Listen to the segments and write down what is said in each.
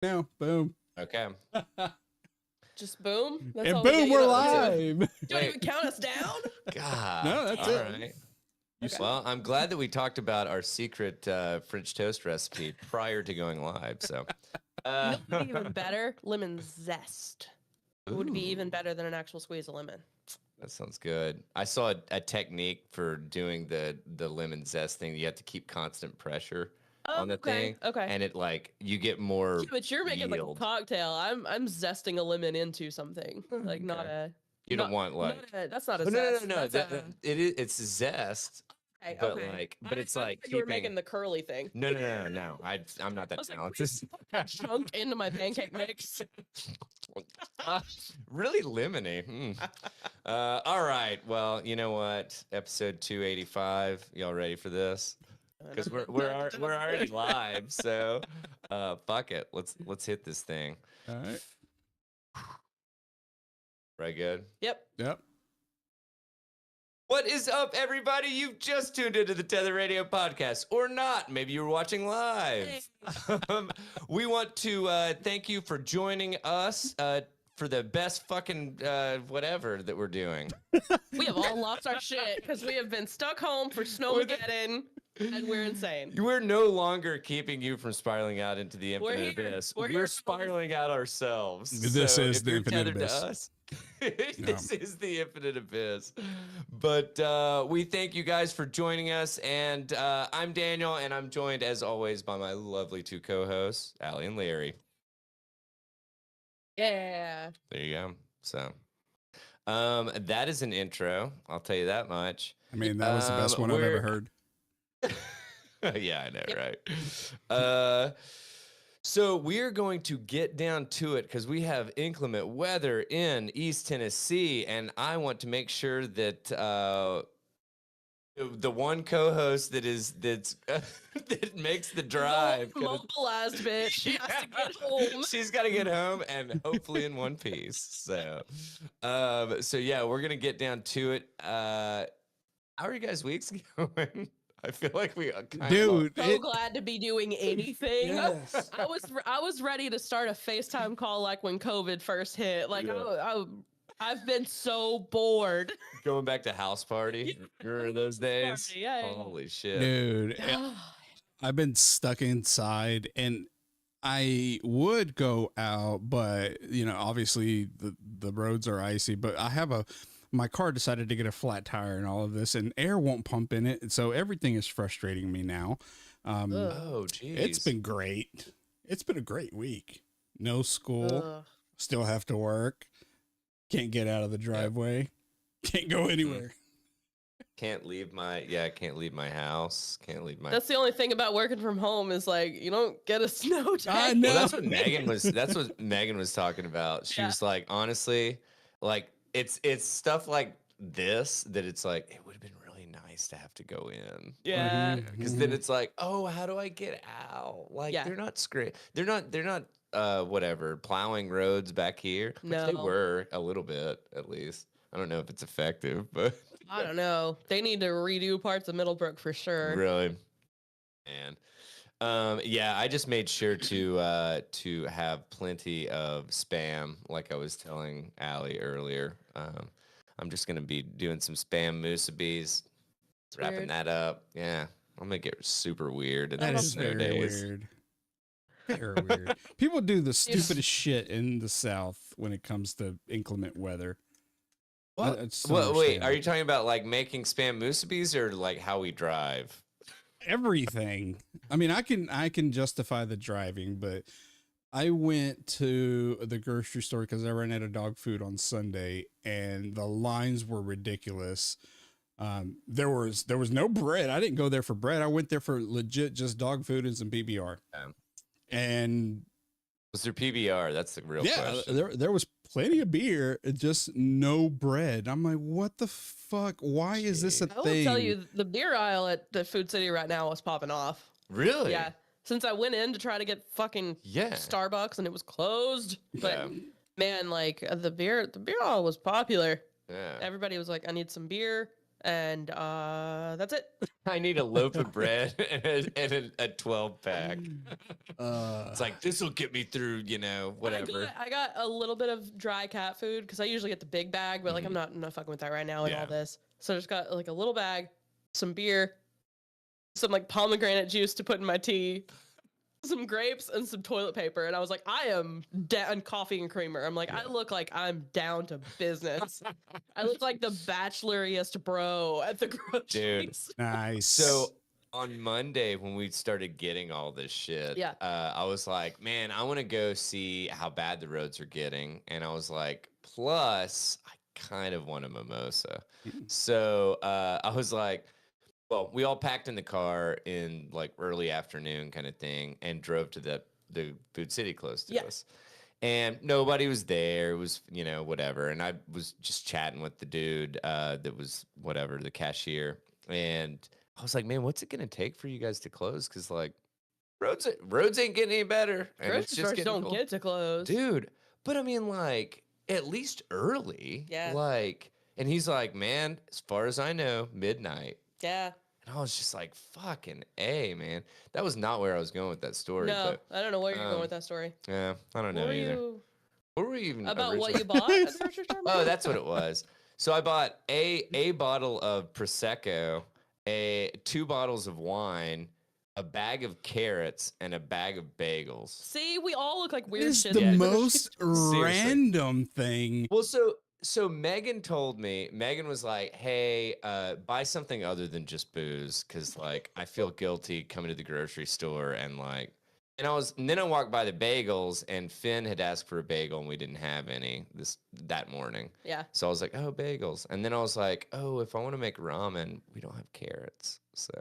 now. Boom. Okay. Just boom. That's And all we boom, get. we're You live. don't even count us down. God. No, that's All it. right. Okay. Well, I'm glad that we talked about our secret French toast recipe prior to going live. So, You know what would be even better? Lemon zest. It would be Ooh. even better than an actual squeeze of lemon. That sounds good. I saw a technique for doing the lemon zest thing. You have to keep constant pressure on the thing. Okay. And it like you get more. Yeah, but you're making like a yield. cocktail. I'm zesting a lemon into something. Like not Okay. a. You don't want like. That's not a Oh, zest. no. That's a, It's zest. okay, But okay. like, but it's like you were keeping. making the curly thing. No. I'm not that I was like, talented. chunk into my pancake mix. Really lemony. All right. Well, you know what? Episode 285. Y'all ready for this? Because we're already live. So, fuck it. Let's hit this thing. All right. Right. Good. Yep. What is up, everybody? You've just tuned into the Tether Radio podcast, or not. Maybe you were watching live. We want to thank you for joining us for the best fucking whatever that we're doing. We have all lost our shit because we have been stuck home for Snowmageddon, and we're insane. We're no longer keeping you from spiraling out into the We're infinite here. abyss. We're We're here. spiraling out ourselves. This So is if the you're infinite tethered abyss. To us, this is the infinite abyss. But we thank you guys for joining us. And I'm Daniel, and I'm joined, as always, by my lovely two co-hosts, Allie and Larry. Yeah. There you go. So that is an intro. I'll tell you that much. I mean, that was the best one I've ever heard. Yeah, I know, right? So we're going to get down to it because we have inclement weather in East Tennessee, and I want to make sure that the one co-host that's that makes the drive Mobilized bitch. She has to get home. She's got to get home and hopefully in one piece. So yeah, we're gonna get down to it. How are you guys' weeks going? I feel like we Dude, glad to be doing anything. Yes. I was ready to start a FaceTime call like when COVID first hit. Like Yeah. I've been so bored. Going back to house party. Remember those days? Yeah. Holy shit. Dude, I've been stuck inside, and I would go out, but obviously the roads are icy, but my car decided to get a flat tire and all of this, and air won't pump in it. So everything is frustrating me now. Oh, geez. It's been great. It's been a great week. No school. Still have to work. Can't get out of the driveway. Can't go anywhere. Can't leave my house. Can't leave my. That's the only thing about working from home is like you don't get a snow day. I know. Well, that's what Megan was talking about. She was like, honestly, like it's stuff like this that it's like it would have been really nice to have to go in. Yeah. Because then it's like, oh, how do I get out? Like they're not they're not whatever plowing roads back here. Which they were a little bit at least. I don't know if it's effective, but I don't know. They need to redo parts of Middlebrook for sure. Really, and yeah, I just made sure to have plenty of spam, like I was telling Allie earlier. I'm just gonna be doing some spam musabis, wrapping that up. Yeah, I'm gonna get super weird. That is very weird. Very weird. People do the stupidest shit in the South when it comes to inclement weather. Well, wait, are you talking about like making spam musabis or like how we drive? Everything. I mean, I can justify the driving, but I went to the grocery store because I ran out of dog food on Sunday, and the lines were ridiculous. There was no bread. I didn't go there for bread. I went there for legit just dog food and some PBR. And was there PBR? That's the real question. There was plenty of beer, just no bread. I'm like, what the fuck? Why is this a thing? I will tell you, the beer aisle at the Food City right now is popping off. Really? Yeah. Since I went in to try to get fucking Starbucks and it was closed. But man, like the beer aisle was popular. Yeah. Everybody was like, I need some beer. and that's it. I need a loaf of bread and a 12 pack. It's like, this will get me through, whatever. I got a little bit of dry cat food because I usually get the big bag, but like I'm not fucking with that right now and all this. So I just got like a little bag, some beer, some like pomegranate juice to put in my tea, some grapes, and some toilet paper. And I was like, I am and coffee and creamer. I'm like, I look like I'm down to business. I look like the bacheloriest bro at the grocery Dude. store. Nice. So on Monday, when we started getting all this shit, I was like, man, I want to go see how bad the roads are getting. And I was like, plus, I kind of want a mimosa. So I was like, well, we all packed in the car in like early afternoon kind of thing and drove to the Food City close to us. And nobody was there. It was, whatever. And I was just chatting with the dude that was whatever, the cashier. And I was like, man, what's it going to take for you guys to close? Because like roads ain't getting any better. And Grocery it's just stores getting don't cold. get to close. Dude, but I mean, like, at least early. Yeah. Like, and he's like, man, as far as I know, midnight. Yeah. And I was just like, fucking A, man. That was not where I was going with that story. No, but, I don't know where you're going with that story. Yeah, I don't know What were either. you What were we even about what originally- you bought at the grocery store? Oh, that's what it was. So I bought a bottle of Prosecco, 2 bottles of wine, a bag of carrots, and a bag of bagels. See, we all look like weird It's shit. the at grocery most store. random thing. Well, so Megan told me, Megan was like, hey, buy something other than just booze, because like I feel guilty coming to the grocery store and like, and then I walked by the bagels, and Finn had asked for a bagel and we didn't have any that morning. Yeah. So I was like, oh, bagels. And then I was like, oh, if I want to make ramen, we don't have carrots. So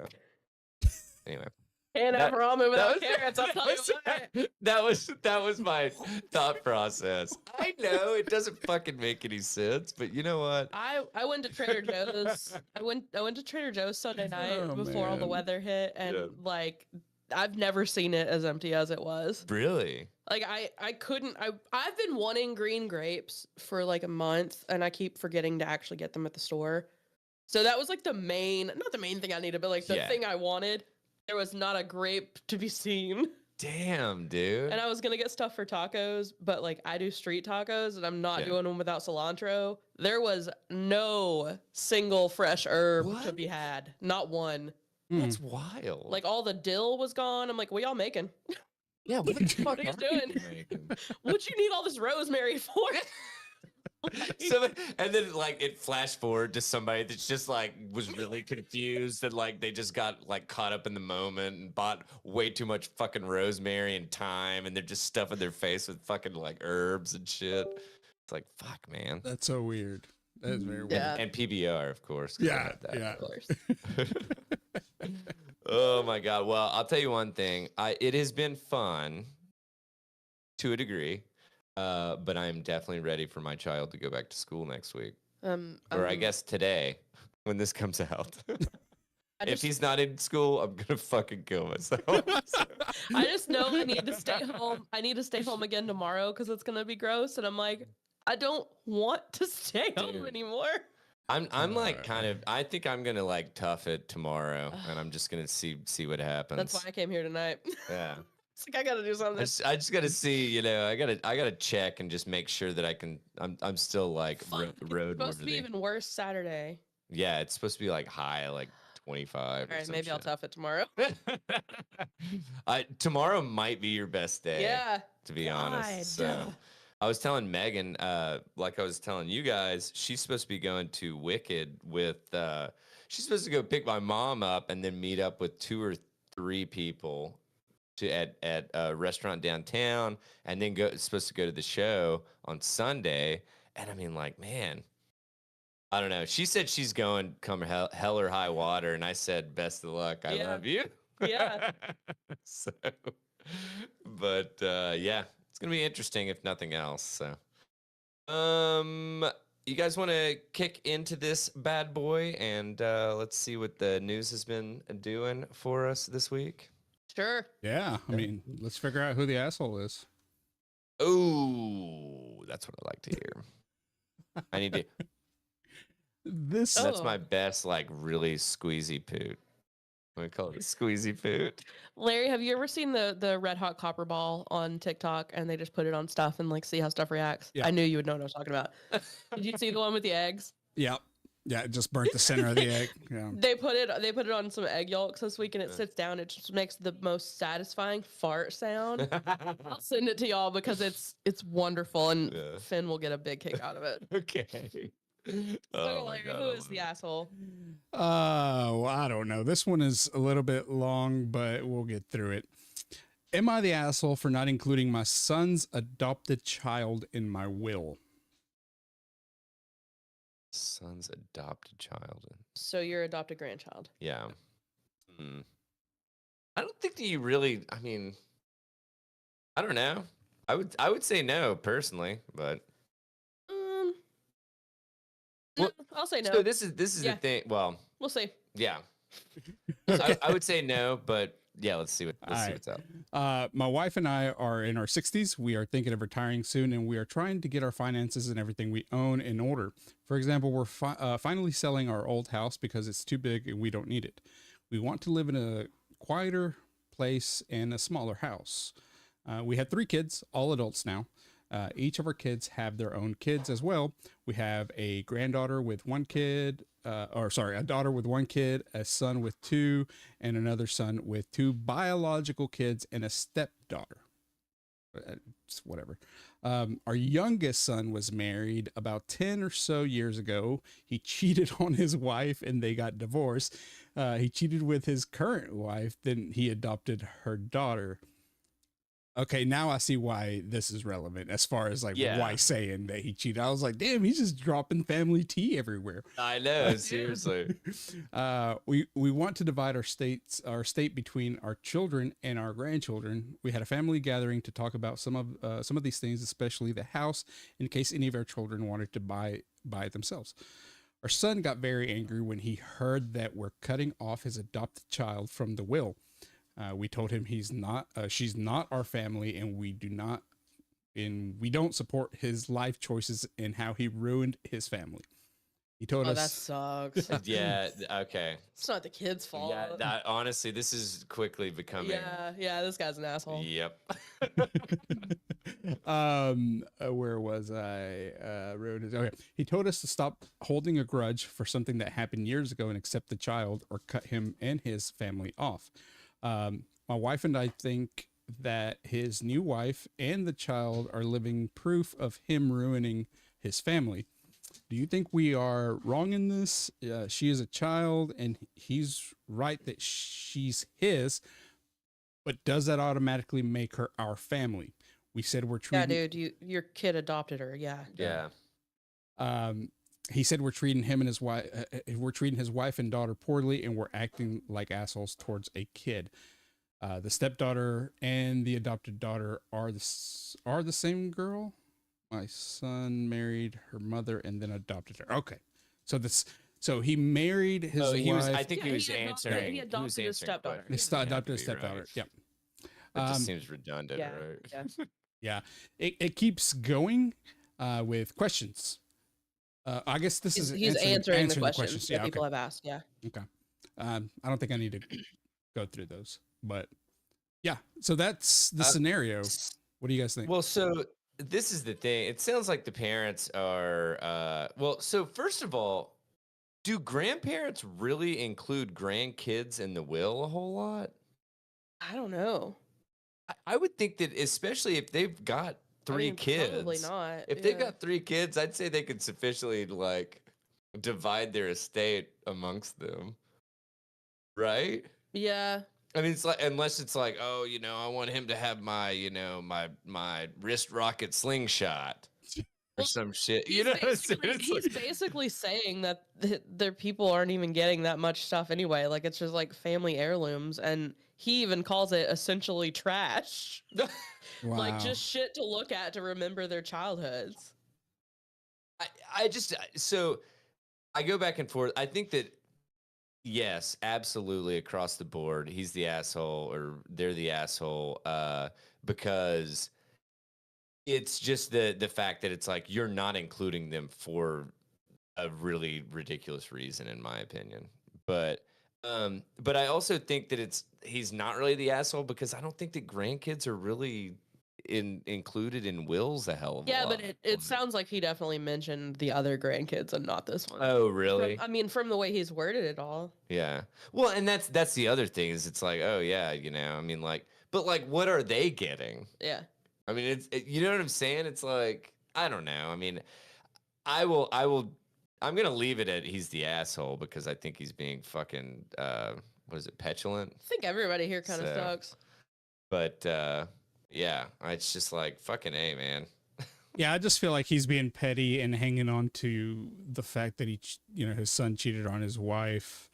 anyway. Can't have ramen without carrots. I'll tell you what. That was my thought process. I know it doesn't fucking make any sense, but you know what? I went to Trader Joe's. I went to Trader Joe's Sunday night before all the man. weather hit, and like I've never seen it as empty as it was. Really? Like I couldn't. I've been wanting green grapes for like a month, and I keep forgetting to actually get them at the store. So that was like not the main thing I needed, but like the thing I wanted. There was not a grape to be seen. Damn, dude. And I was gonna get stuff for tacos, but like I do street tacos and I'm not doing them without cilantro. There was no single fresh herb to be had. Not one. That's wild. Like all the dill was gone. I'm like, what y'all making? Yeah, what the fuck What are you are doing? making? What'd you need all this rosemary for? So, and then like it flashed forward to somebody that's just like was really confused and like they just got like caught up in the moment and bought way too much fucking rosemary and thyme and they're just stuffing their face with fucking like herbs and shit. It's like, fuck, man. That's so weird. That is very weird. Yeah. And PBR, of course. 'cause I Yeah, had that. yeah. Of course. Oh my God. Well, I'll tell you one thing. It has been fun to a degree. But I'm definitely ready for my child to go back to school next week. Or I guess today when this comes out. If he's not in school, I'm gonna fucking kill myself. I just know I need to stay home. I need to stay home again tomorrow because it's gonna be gross. And I'm like, I don't want to stay home anymore. I'm like kind of. I think I'm gonna like tough it tomorrow, and I'm just gonna see what happens. That's why I came here tonight. Yeah. It's like I gotta do something. I just gotta see. I gotta check and just make sure that I can. I'm still like road It's supposed to be even worse Saturday. Yeah, it's supposed to be like high, like 25. All right, maybe I'll tough it tomorrow. Tomorrow might be your best day. Yeah. To be honest. So I was telling Megan, like I was telling you guys, she's supposed to be going to Wicked with. She's supposed to go pick my mom up and then meet up with 2 or 3 people at a restaurant downtown, and then supposed to go to the show on Sunday. And I mean, like, man. I don't know. She said she's going come hell or high water, and I said, best of luck. I love you. Yeah. So, but yeah, it's gonna be interesting if nothing else. So, you guys want to kick into this bad boy, and let's see what the news has been doing for us this week. Sure. Yeah, I mean, let's figure out who the asshole is. Oh, that's what I like to hear. I need to. This That's Oh. my best, like, really squeezy poot. We call it squeezy poot. Larry, have you ever seen the red hot copper ball on TikTok and they just put it on stuff and like see how stuff reacts? Yeah. I knew you would know what I was talking about. Did you see the one with the eggs? yeah. Yeah, it just burnt the center of the egg. Yeah. They put it on some egg yolks this week and it sits down. It just makes the most satisfying fart sound. I'll send it to y'all because it's wonderful and Yeah. Finn will get a big kick out of it. Okay. So, Larry, who is the asshole? Well, I don't know. This one is a little bit long, but we'll get through it. Am I the asshole for not including my son's adopted child in my will? Son's adopted child. So your adopted grandchild. Yeah. Hmm. I don't think that you really. I mean, I don't know. I would say no personally, but No, I'll say no. so this is Yeah. the thing. Well, We'll see. yeah. Okay. I would say no, but yeah, let's see Alright. what's up. My wife and I are in our 60s. We are thinking of retiring soon, and we are trying to get our finances and everything we own in order. For example, we're finally selling our old house because it's too big and we don't need it. We want to live in a quieter place and a smaller house. We have 3 kids, all adults now. Each of our kids have their own kids as well. We have a granddaughter with 1 kid, a daughter with 1 kid, a son with 2, and another son with 2 biological kids and a stepdaughter. It's whatever. Our youngest son was married about 10 or so years ago. He cheated on his wife and they got divorced. He cheated with his current wife, then he adopted her daughter. Okay, now I see why this is relevant as far as like Yeah. why saying that he cheated. I was like, damn, he's just dropping family tea everywhere. I know, seriously. We want to divide our state between our children and our grandchildren. We had a family gathering to talk about some of these things, especially the house, in case any of our children wanted to buy it themselves. Our son got very angry when he heard that we're cutting off his adopted child from the will. We told him she's not our family, and we don't support his life choices and how he ruined his family. He told Oh, that us, sucks. Yeah. Okay. It's not the kid's fault. Yeah. Honestly, this is quickly becoming. Yeah, this guy's an asshole. Yep. Where was I? Ruined his. Okay. He told us to stop holding a grudge for something that happened years ago and accept the child or cut him and his family off. My wife and I think that his new wife and the child are living proof of him ruining his family. Do you think we are wrong in this? She is a child and he's right that she's his, but does that automatically make her our family? We said we're treating. Yeah, dude, your kid adopted her. Yeah. Yeah. He said we're treating him and his wife. We're treating his wife and daughter poorly, and we're acting like assholes towards a kid. The stepdaughter and the adopted daughter are the same girl. My son married her mother and then adopted her. Okay, so he married his wife. I think he was adopted- answering. he adopted his stepdaughter. He adopted a stepdaughter. Right. Yep. That just seems redundant, Yeah. right? Yeah. Yeah. It keeps going with questions. I guess this is He's answering the questions questions. that Yeah, people okay. have asked. Yeah. Okay. I don't think I need to go through those, but yeah. So that's the scenario. What do you guys think? Well, so this is the thing. It sounds like the parents are. So first of all, do grandparents really include grandkids in the will a whole lot? I don't know. I would think that, especially if they've got 3 kids. Probably not. If they've got 3 kids, I'd say they could sufficiently like divide their estate amongst them. Right? Yeah. I mean, it's like, unless it's like, oh, I want him to have my, my wrist rocket slingshot or some shit. You know what I'm saying? It's He's like, basically saying that their people aren't even getting that much stuff anyway. Like it's just like family heirlooms, and he even calls it essentially trash. Like Wow. just shit to look at to remember their childhoods. so I go back and forth. I think that, yes, absolutely across the board, he's the asshole or they're the asshole, because it's just the fact that it's like you're not including them for a really ridiculous reason, in my opinion. But I also think that he's not really the asshole because I don't think that grandkids are really included in wills a hell of a Yeah, lot. but it sounds like he definitely mentioned the other grandkids and not this one. Oh, really? From the way he's worded it all. Yeah. Well, and that's the other thing is it's like, oh yeah, I mean, like, but like, what are they getting? Yeah. I mean, you know what I'm saying? It's like, I don't know. I mean, I'm gonna leave it at he's the asshole because I think he's being fucking what is it, petulant? I think everybody here kind of sucks. But yeah, it's just like fucking A, man. Yeah, I just feel like he's being petty and hanging on to the fact that his son cheated on his wife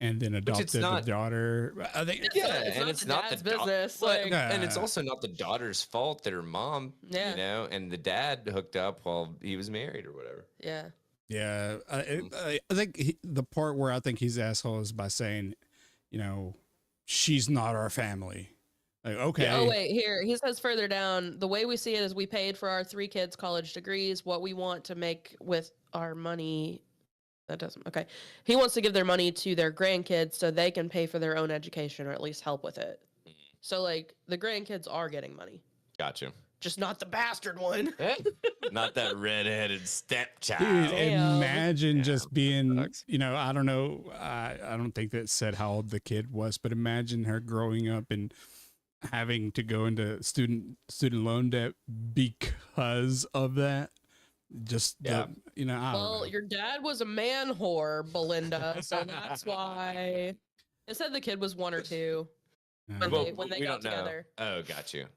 and then adopted the daughter. I think it's not the business. And it's also not the daughter's fault that her mom, and the dad hooked up while he was married or whatever. Yeah. Yeah, I think the part where I think he's asshole is by saying, she's not our family. Like, okay. Oh, wait, here. He says further down, the way we see it is we paid for our 3 kids' college degrees. What we want to make with our money, that doesn't, okay. He wants to give their money to their grandkids so they can pay for their own education or at least help with it. So, like, the grandkids are getting money. Gotcha. Just not the bastard one. Not that redheaded stepchild. Dude, imagine just being, I don't know. I don't think that said how old the kid was, but imagine her growing up and having to go into student loan debt because of that. Just, Well, your dad was a man whore, Belinda, so that's why. It said the kid was 1 or 2 when they got together. Oh, got you.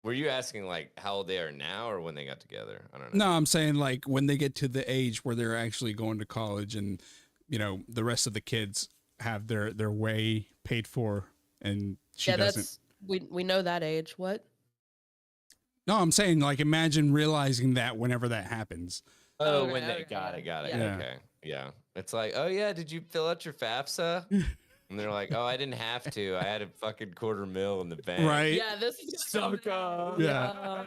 Were you asking like how old they are now or when they got together? I don't know. No, I'm saying like when they get to the age where they're actually going to college and, the rest of the kids have their way paid for and she doesn't. We know that age. What? No, I'm saying like imagine realizing that whenever that happens. Oh, when they got it. Yeah. Okay. Yeah. It's like, oh yeah, did you fill out your FAFSA? And they're like, oh, I didn't have to. I had a fucking $250,000 in the bank. Right. Yeah, this is sucker. Yeah.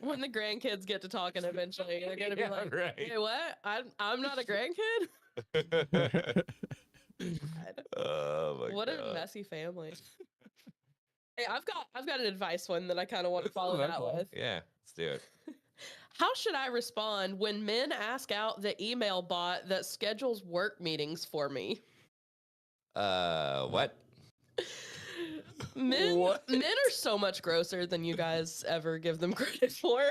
When the grandkids get to talking eventually, they're gonna be like, hey, what? I'm not a grandkid? Oh my what God. a messy family. Hey, I've got an advice one that I kind of want to follow that with. Yeah, let's do it. How should I respond when men ask out the email bot that schedules work meetings for me? What? Men are so much grosser than you guys ever give them credit for.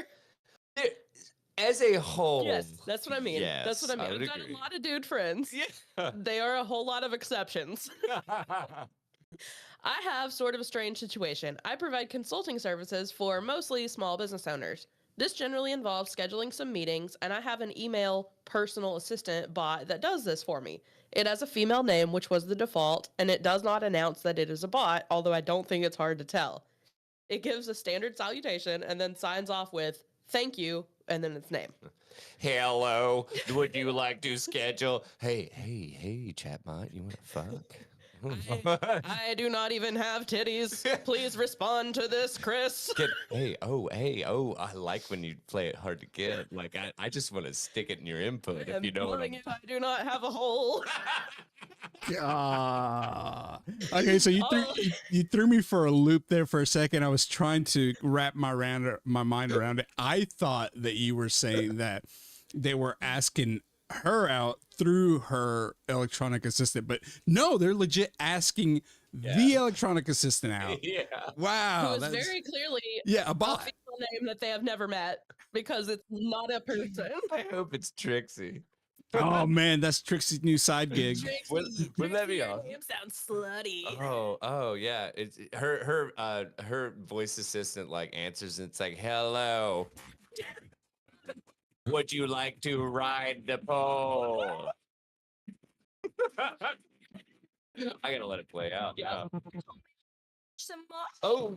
As a whole. Yes, that's what I mean. Yes, that's what I mean. I've got a lot of dude friends. Yeah. They are a whole lot of exceptions. I have sort of a strange situation. I provide consulting services for mostly small business owners. This generally involves scheduling some meetings, and I have an email personal assistant bot that does this for me. It has a female name, which was the default, and it does not announce that it is a bot, although I don't think it's hard to tell. It gives a standard salutation and then signs off with, thank you, and then its name. Hello, would you like to schedule? Hey, chatbot, you want to fuck? I do not even have titties. Please respond to this, Chris. I like when you play it hard to get. Like, I just want to stick it in your input, if you know what I mean. I do not have a hole. Okay, so you threw me for a loop there for a second. I was trying to wrap my mind around it. I thought that you were saying that they were asking her out through her electronic assistant, but no, they're legit asking the electronic assistant out. Yeah. Wow. Who is very clearly a bot. A female name that they have never met because it's not a person. I hope it's Trixie. Oh man, that's Trixie's new side gig. Wouldn't that be awesome? Name sounds slutty. Oh yeah. It's her voice assistant like answers and it's like, hello. Would you like to ride the pole? I gotta let it play out. Yeah. Oh,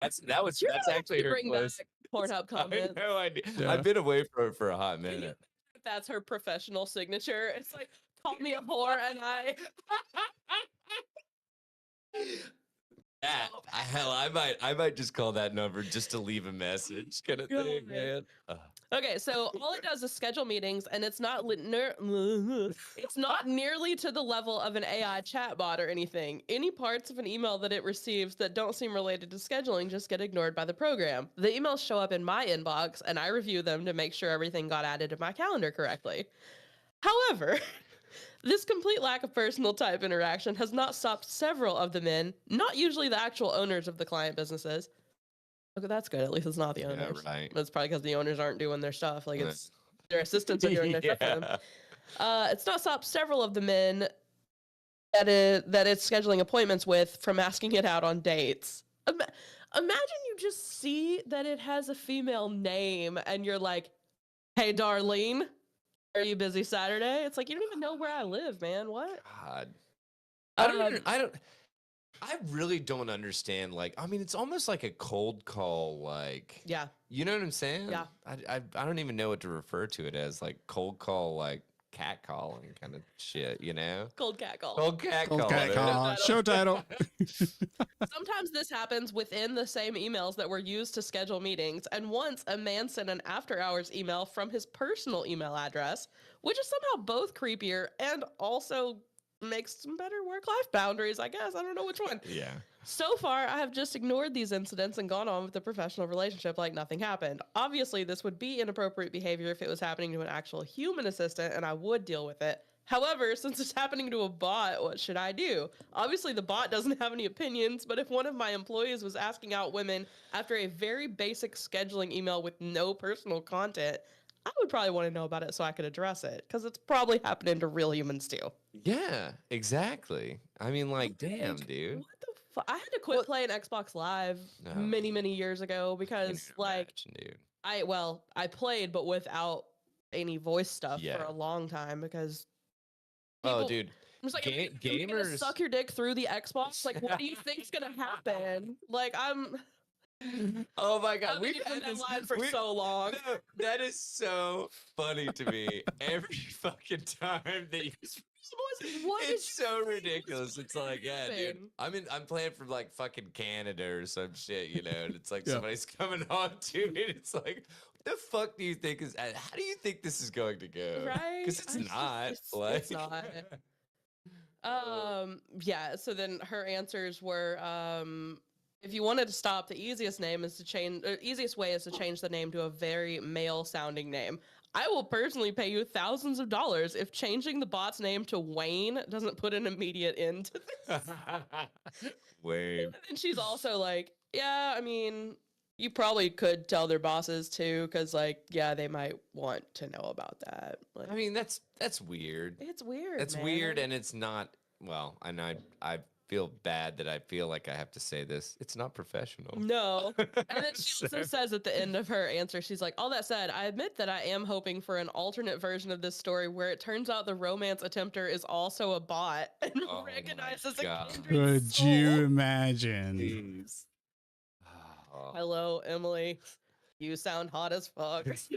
that's actually her close. Pornhub comment. I have no idea. Yeah. I've been away from her for a hot minute. That's her professional signature. It's like, call me a whore and I. That hell, I might just call that number just to leave a message, kind of thing, man. Okay, so all it does is schedule meetings, and it's not it's not nearly to the level of an AI chatbot or anything. Any parts of an email that it receives that don't seem related to scheduling just get ignored by the program. The emails show up in my inbox, and I review them to make sure everything got added to my calendar correctly. However, this complete lack of personal type interaction has not stopped several of the men, not usually the actual owners of the client businesses. Okay, that's good. At least it's not the owners. Yeah, right. That's probably because the owners aren't doing their stuff. Like, it's their assistants are doing their stuff for them. It's not stopped several of the men that it's scheduling appointments with from asking it out on dates. Imagine you just see that it has a female name and you're like, "Hey, Darlene, are you busy Saturday?" It's like, you don't even know where I live, man. What? God. I really don't understand. Like, I mean, it's almost like a cold call. Like, Yeah. You know what I'm saying? Yeah. I don't even know what to refer to it as. Like cold call, like cat calling kind of shit. You know? Cold cat call. Cold cat Cold call. cat dude. call. Show title. Sometimes this happens within the same emails that were used to schedule meetings. And once a man sent an after hours email from his personal email address, which is somehow both creepier and also makes some better work-life boundaries, I guess. I don't know which one. Yeah. So far, I have just ignored these incidents and gone on with the professional relationship like nothing happened. Obviously, this would be inappropriate behavior if it was happening to an actual human assistant, and I would deal with it. However, since it's happening to a bot, what should I do? Obviously, the bot doesn't have any opinions, but if one of my employees was asking out women after a very basic scheduling email with no personal content, I would probably want to know about it so I could address it, because it's probably happening to real humans too. Yeah, exactly. I mean, like, damn, dude. What the fuck? I had to quit playing Xbox Live many, many years ago because, like, dude. I played, but without any voice stuff for a long time because. Dude. I'm just like, gamers gonna suck your dick through the Xbox. Like, what do you think's gonna happen? Like, Oh my God, we've had this line for so long. No, that is so funny to me. Every fucking time that you. It's so ridiculous. It's like, yeah, dude. I'm playing from like fucking Canada or some shit, you know, and it's like somebody's coming on to me. And it's like, what the fuck do you think is? How do you think this is going to go? Right? Because it's not. It's not. Yeah. So then her answers were, if you wanted to stop, the easiest way is to change the name to a very male-sounding name. I will personally pay you thousands of dollars if changing the bot's name to Wayne doesn't put an immediate end to this. Wayne. And she's also like, yeah, I mean, you probably could tell their bosses too, because like, yeah, they might want to know about that. Like, I mean, that's weird. It's weird. It's weird, and it's not. Well, and I feel bad that I feel like I have to say this. It's not professional. No. And then she also says at the end of her answer, she's like, all that said, I admit that I am hoping for an alternate version of this story where it turns out the romance attempter is also a bot and recognizes a kindred Could soul. you imagine? Jeez. Hello, Emily. You sound hot as fuck. This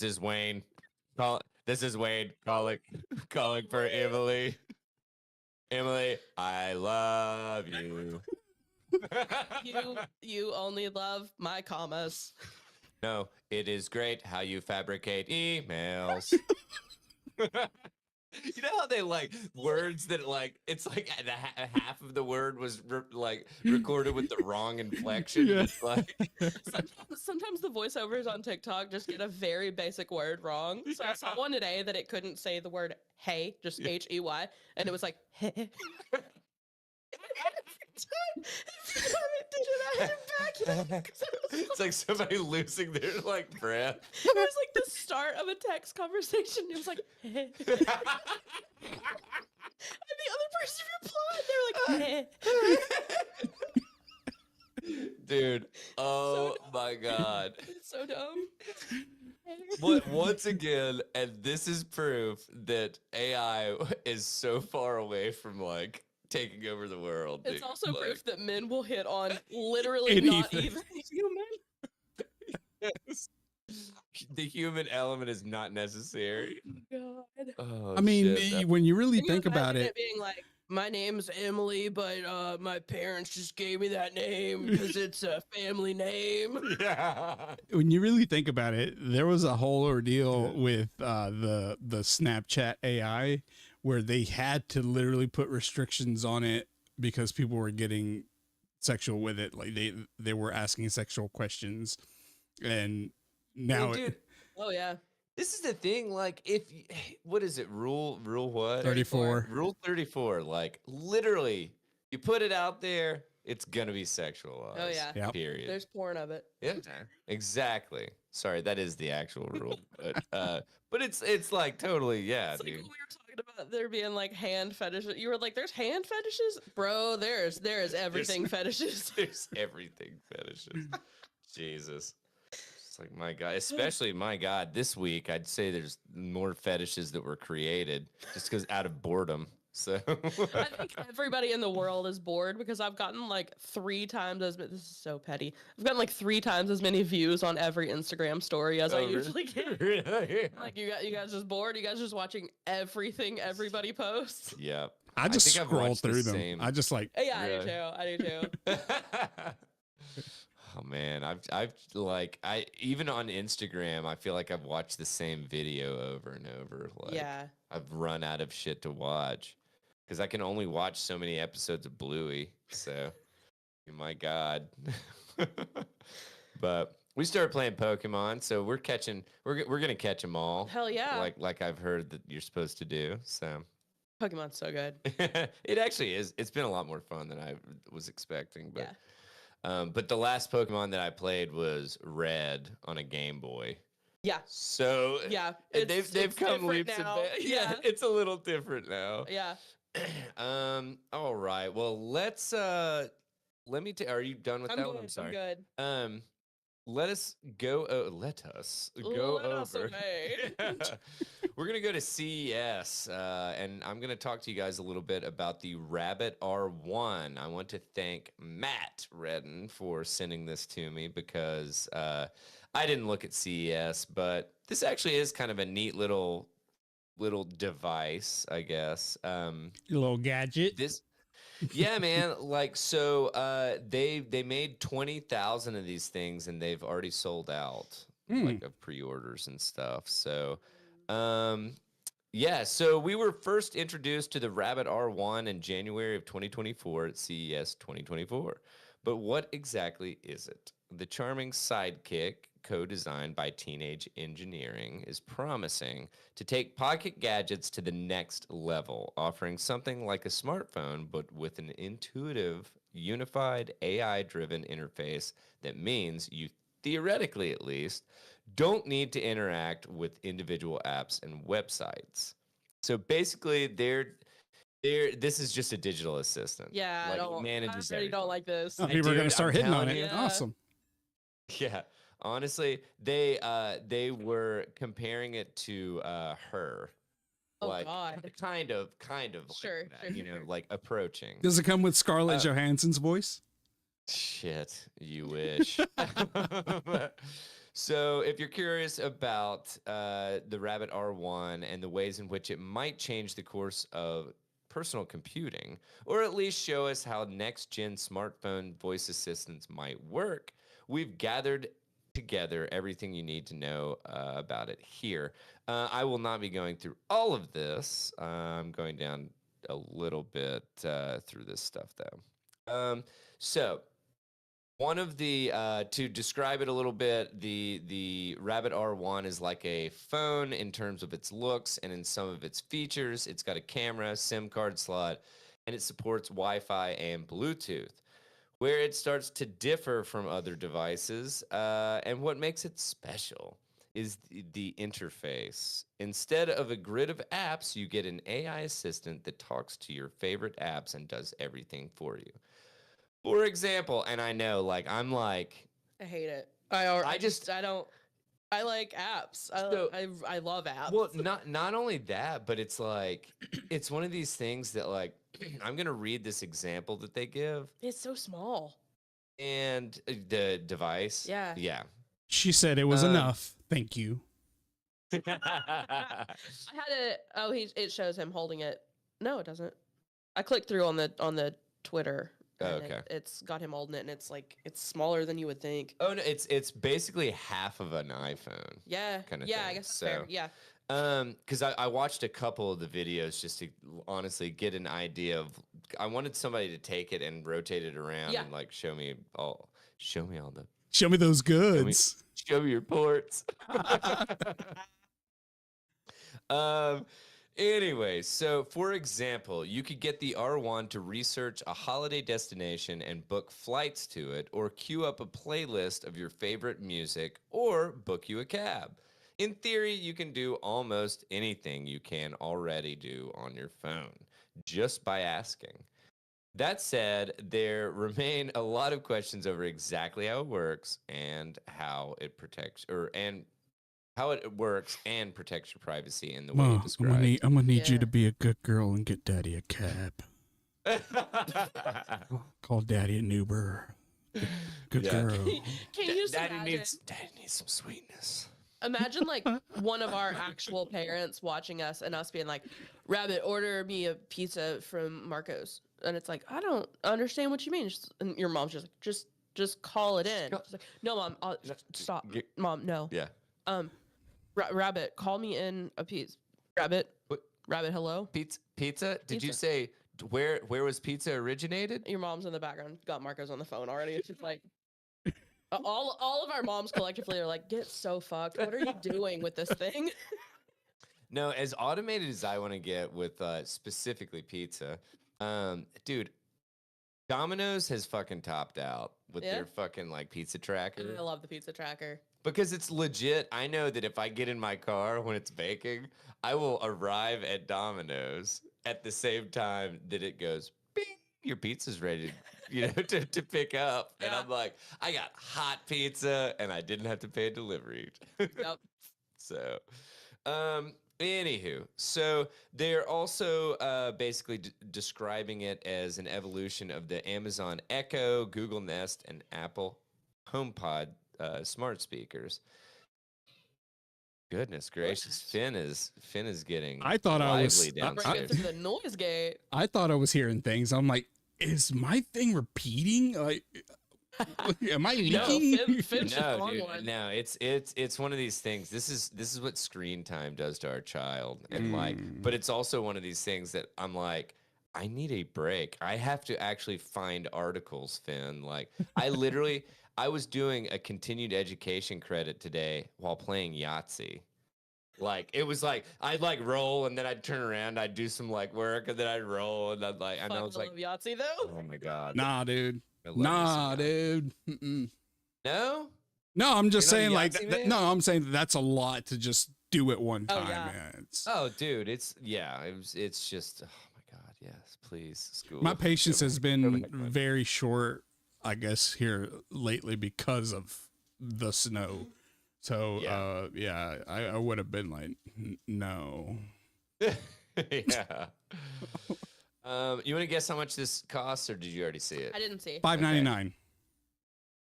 is Wayne. This is Wayne calling for Emily. Emily, I love you. You only love my commas. No, it is great how you fabricate emails. You know how they like words that like it's like half of the word was recorded with the wrong inflection. Yeah. It's like sometimes the voiceovers on TikTok just get a very basic word wrong. So I saw one today that it couldn't say the word hey, just H-E-Y, and it was like hey. Every time it did it, I had to back it. It's like somebody losing their like breath. It was like the start of a text conversation. It was like, hey. And the other person replied. They were like, hey. Dude, oh my God. It's so dumb. Once again, and this is proof that AI is so far away from like taking over the world. It's dude. also like, proof that men will hit on literally Anything. not even human. Yes. The human element is not necessary. God. Oh, I mean, shit, when you really Can you think about imagine it, being like, my name's Emily, but my parents just gave me that name because it's a family name. Yeah. When you really think about it, there was a whole ordeal with the Snapchat AI where they had to literally put restrictions on it because people were getting sexual with it. Like they were asking sexual questions, and now Well, dude, Oh yeah. this is the thing. Like, what is it? Rule what? 34. Rule 34. Like, literally, you put it out there, it's gonna be sexualized. Oh yeah. Yep. Period. There's porn of it. Yeah, exactly. Sorry, that is the actual rule, but it's like totally, yeah, It's like dude. when we were talking about there being like hand fetishes. You were like, "There's hand fetishes, bro. There is everything fetishes." There's everything fetishes. Jesus. It's like, my God, especially my God, this week I'd say there's more fetishes that were created just because out of boredom. So I think everybody in the world is bored because I've gotten like 3 times as many. This is so petty. I've gotten like 3 times as many views on every Instagram story as I usually get. Really? Like you guys just bored. You guys just watching everything everybody posts. Yeah. I just think I've scroll watched the through them. same. I just like Yeah, Really? I do too. Oh man, I've like even on Instagram, I feel like I've watched the same video over and over. Like, Yeah. I've run out of shit to watch because I can only watch so many episodes of Bluey. So, my God. But we started playing Pokemon, so we're gonna catch them all. Hell yeah. Like I've heard that you're supposed to do. So Pokemon's so good. it actually is. It's been a lot more fun than I was expecting. But Yeah. but the last Pokemon that I played was Red on a Game Boy. Yeah. So Yeah. they've come different leaps and now. bounds. Yeah, it's a little different now. Yeah. All right. Well, let me are you done with I'm that good. one? I'm sorry. I'm good. Let us go Let us over. obey. We're gonna go to CES, and I'm gonna talk to you guys a little bit about the Rabbit R1. I want to thank Matt Redden for sending this to me because I didn't look at CES, but this actually is kind of a neat little device, I guess. your little gadget. This yeah, man. Like, so they made 20,000 of these things and they've already sold out like of pre-orders and stuff. So yeah, so we were first introduced to the Rabbit R1 in January of 2024 at CES 2024. But what exactly is it? The charming sidekick, co-designed by Teenage Engineering, is promising to take pocket gadgets to the next level, offering something like a smartphone, but with an intuitive, unified, AI-driven interface that means you, theoretically at least, don't need to interact with individual apps and websites. So basically, this is just a digital assistant. Yeah, like, I already everything. don't like this. Oh, people are Dude, gonna start I'm hitting on telling it. you. Awesome. Yeah, honestly, they were comparing it to her, Oh like God. kind of Sure, like that, sure, you know, sure. like approaching. Does it come with Scarlett Johansson's voice? Shit, you wish. So, if you're curious about the Rabbit R1 and the ways in which it might change the course of personal computing, or at least show us how next-gen smartphone voice assistants might work, we've gathered together everything you need to know about it here. I will not be going through all of this. I'm going down a little bit through this stuff, though. So, one of the to describe it a little bit, the Rabbit R1 is like a phone in terms of its looks and in some of its features. It's got a camera, SIM card slot, and it supports Wi-Fi and Bluetooth. Where it starts to differ from other devices, and what makes it special is the interface. Instead of a grid of apps, you get an AI assistant that talks to your favorite apps and does everything for you. For example, and I know, like, I'm like, I hate it. I don't. I like apps. I love apps. well, not only that, but it's like, it's one of these things that, like, I'm gonna read this example that they give, It's so small. and the device, Yeah. yeah. She said it was enough. Thank you. I had it. Oh, it shows him holding it. No, it doesn't. I clicked through on the Twitter. Oh, And okay. it's got him holding it, and it's like it's smaller than you would think. Oh no, it's basically half of an iPhone. Yeah, Kind of yeah, thing. I guess that's fair. Yeah. Because I watched a couple of the videos just to honestly get an idea of. I wanted somebody to take it and rotate it around and like show me all the. Show me those goods. Show me your ports. Anyway, so for example, you could get the R1 to research a holiday destination and book flights to it, or queue up a playlist of your favorite music, or book you a cab. In theory, you can do almost anything you can already do on your phone, just by asking. That said, there remain a lot of questions over exactly how it works and how it protects, how it works and protects your privacy in the way you described. I'm gonna need you to be a good girl and get Daddy a cab. Call Daddy an Uber. Good girl. Can you Daddy needs some sweetness. Imagine like one of our actual parents watching us and us being like, "Rabbit, order me a pizza from Marco's," and it's like, "I don't understand what you mean." And your mom's just call it in. She's like, "No, Mom, stop, Mom, no." Yeah. Rabbit, call me in a piece. Rabbit, What? Rabbit, hello. Pizza? Did you say where was pizza originated? Your mom's in the background. Got Marco's on the phone already. It's just like all of our moms collectively are like, "Get so fucked. What are you doing with this thing?" No, as automated as I want to get with specifically pizza, dude, Domino's has fucking topped out with their fucking like pizza tracker. I love the pizza tracker. Because it's legit. I know that if I get in my car when it's baking, I will arrive at Domino's at the same time that it goes, bing, your pizza's ready, to pick up. And I'm like, I got hot pizza and I didn't have to pay a delivery. Yep. So, anywho, so they're also basically describing it as an evolution of the Amazon Echo, Google Nest, and Apple HomePod smart speakers. Goodness gracious, Finn is getting. I thought I was downstairs. Breaking through the noise gate. I thought I was hearing things. I'm like, is my thing repeating? Like, am I leaking? Finn's No, dude, no. It's one of these things. This is what screen time does to our child, and but it's also one of these things that I'm like, I need a break. I have to actually find articles, Finn. Like, I was doing a continued education credit today while playing Yahtzee. Like, it was like, I'd like roll and then I'd turn around, I'd do some like work and then I'd roll and I'd like, and I was like, love Yahtzee though. oh my God. Nah, dude. Mm-mm. No? No, I'm just saying like, Yahtzee, no, I'm saying that's a lot to just do it one time, yeah. man. Oh, dude, it's just, oh my God, yes, please, school. My patience has been very short, I guess, here lately because of the snow. So, I would have been like, no. Yeah. You want to guess how much this costs, or did you already see it? I didn't see. $5.99.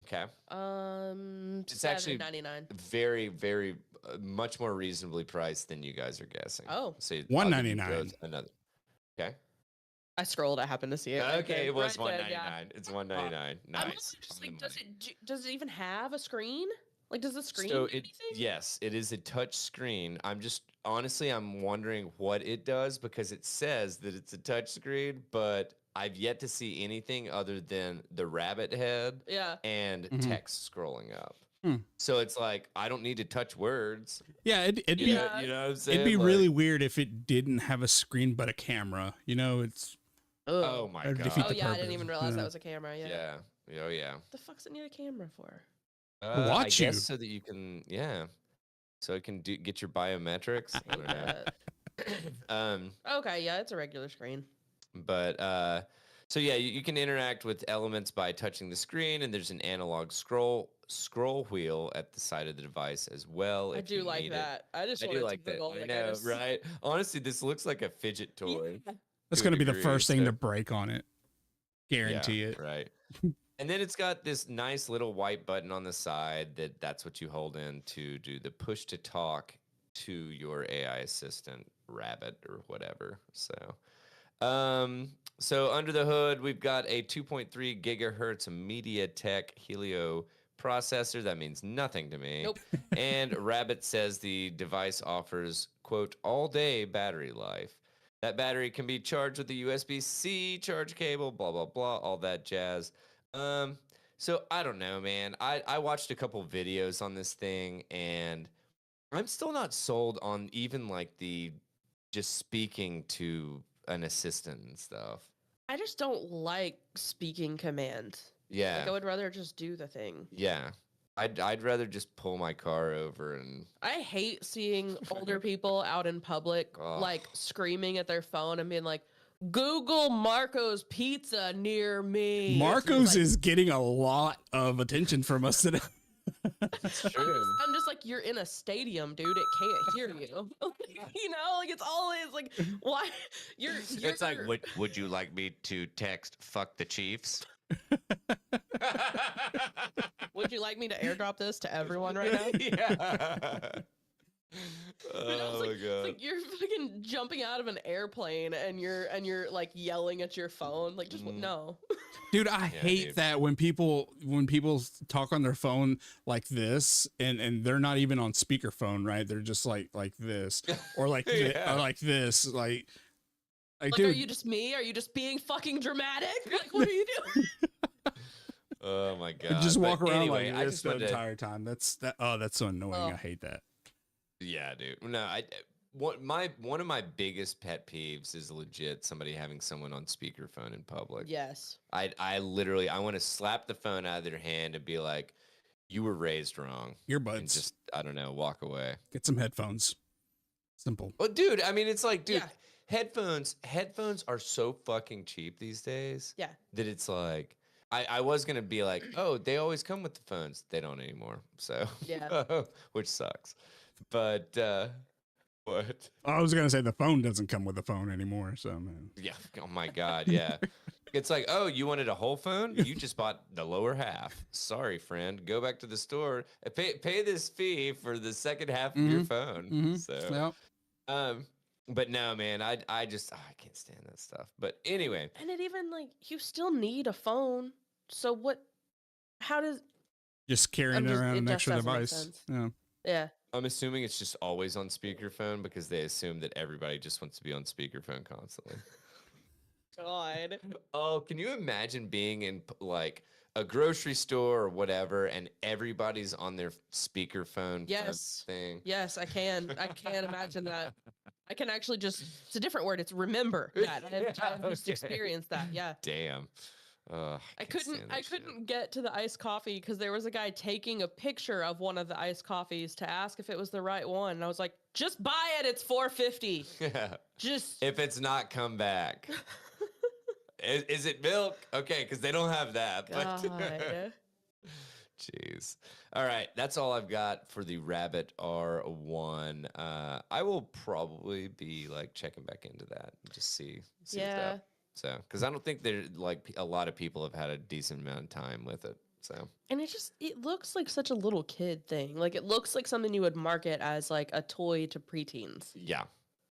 Okay. It's actually $7.99. Very, very much more reasonably priced than you guys are guessing. Oh. So $1.99. Another. Okay. I scrolled. I happened to see it. Okay, it was right $1.99. Yeah. It's $1.99. Nice. Just like, does it even have a screen? Like, does the screen? So do anything? yes, it is a touch screen. I'm wondering what it does because it says that it's a touch screen, but I've yet to see anything other than the rabbit head and text scrolling up. So it's like, I don't need to touch words. Yeah, it'd be, you know what I'm saying? It'd be really weird if it didn't have a screen but a camera. It's. Oh my God. Oh yeah, I didn't even realize that was a camera. Yeah. Oh yeah. What the fuck's it need a camera for? Watch I guess so that you can, so it can get your biometrics. I don't know. Okay, yeah, it's a regular screen. But so yeah, you can interact with elements by touching the screen, and there's an analog scroll wheel at the side of the device as well. I do like that. I do like that. I know, right? Honestly, this looks like a fidget toy. Yeah. That's going to be the first thing to break on it. Guarantee it. Right. And then it's got this nice little white button on the side that's what you hold in to do the push to talk to your AI assistant, Rabbit or whatever. So So under the hood, we've got a 2.3 gigahertz MediaTek Helio processor. That means nothing to me. Nope. And Rabbit says the device offers, quote, all-day battery life. That battery can be charged with a USB-C charge cable, blah, blah, blah, all that jazz. So I don't know, man. I watched a couple videos on this thing, and I'm still not sold on even like the just speaking to an assistant and stuff. I just don't like speaking commands. Yeah. Like I would rather just do the thing. Yeah. I'd rather just pull my car over and I hate seeing older people out in public Oh. like screaming at their phone and being like, Google Marco's Pizza near me. Marco's Like, is getting a lot of attention from us today. it's true. I'm just like, you're in a stadium, dude. It can't hear you. You know, like it's always like, why? You're It's like, would you like me to text "fuck the Chiefs"? Would you like me to airdrop this to everyone right now? Yeah. Oh my It's god. like you're fucking jumping out of an airplane and you're like yelling at your phone. Like just no. Dude, I hate dude. that when people talk on their phone like this and they're not even on speakerphone, right? They're just like this or like Yeah. or like this, like Like, dude, are you just me? Are you just being fucking dramatic? Like, what are you doing? Oh my god. just walk But around anyway, like I this just the wanted to- entire time. That's so annoying. Oh. I hate that. Yeah, dude. No, one of my biggest pet peeves is legit somebody having someone on speakerphone in public. Yes. I literally I want to slap the phone out of their hand and be like, "You were raised wrong." And Earbuds. just I don't know, walk away. Get some headphones. Simple. Well, dude, I mean, it's like, dude, Yeah. headphones are so fucking cheap these days. Yeah. That it's like I was gonna be like, oh, they always come with the phones. They don't anymore. So Yeah. which sucks. But what? I was gonna say the phone doesn't come with a phone anymore. So man. Yeah. Oh my god. Yeah. It's like, oh, you wanted a whole phone? You just bought the lower half. Sorry, friend. Go back to the store. Pay this fee for the second half of your phone. So, Yep. but no, man, I can't stand that stuff. But anyway, And it even like you still need a phone. So what? How does? Just carrying around it an just extra doesn't make device. sense. Yeah. Yeah. I'm assuming it's just always on speakerphone because they assume that everybody just wants to be on speakerphone constantly. God. Oh, can you imagine being in like a grocery store or whatever, and everybody's on their speakerphone Yes. thing? Yes, I can. I can imagine that. I can actually just. It's a different word. It's remember that. I've just okay. experienced that. Yeah. Damn. I couldn't get to the iced coffee because there was a guy taking a picture of one of the iced coffees to ask if it was the right one. And I was like, just buy it. It's $4.50. Yeah. Just If it's not, come back. Is it milk? Okay, because they don't have that. But God. jeez. All right, that's all I've got for the Rabbit R1. I will probably be like checking back into that and just see what's Yeah. up. So, because I don't think there like a lot of people have had a decent amount of time with it. So, And it looks like such a little kid thing. Like it looks like something you would market as like a toy to preteens. yeah,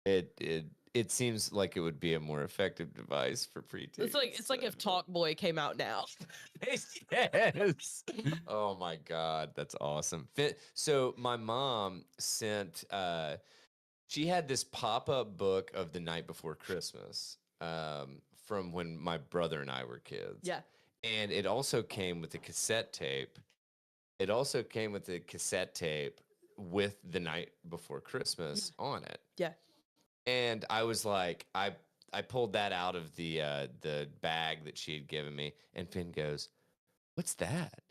it seems like it would be a more effective device for preteens. It's like if Talk Boy came out now. Yes. Oh my God, that's awesome. So my mom sent. She had this pop-up book of The Night Before Christmas. From when my brother and I were kids. Yeah. And it also came with a cassette tape. It also came with a cassette tape with The Night Before Christmas on it. Yeah. And I was like, I pulled that out of the bag that she had given me, and Finn goes, "What's that?"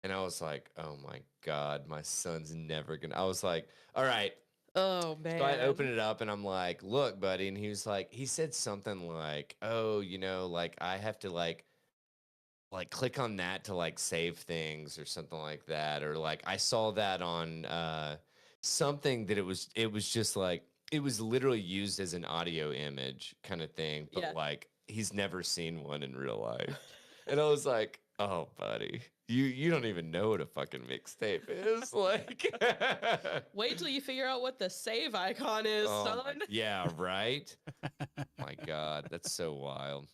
And I was like, "Oh my God, my son's never gonna." I was like, "All right." Oh man. So I opened it up and I'm like, "Look, buddy," and he was like, he said something like, "Oh, you know, like I have to like click on that to like save things or something like that, or like I saw that on something that it was just like it was literally used as an audio image kind of thing, but Yeah. like he's never seen one in real life." And I was like, "Oh, buddy, you don't even know what a fucking mixtape is." Like, Wait till you figure out what the save icon is, oh son. my, yeah, right. My my God, that's so wild.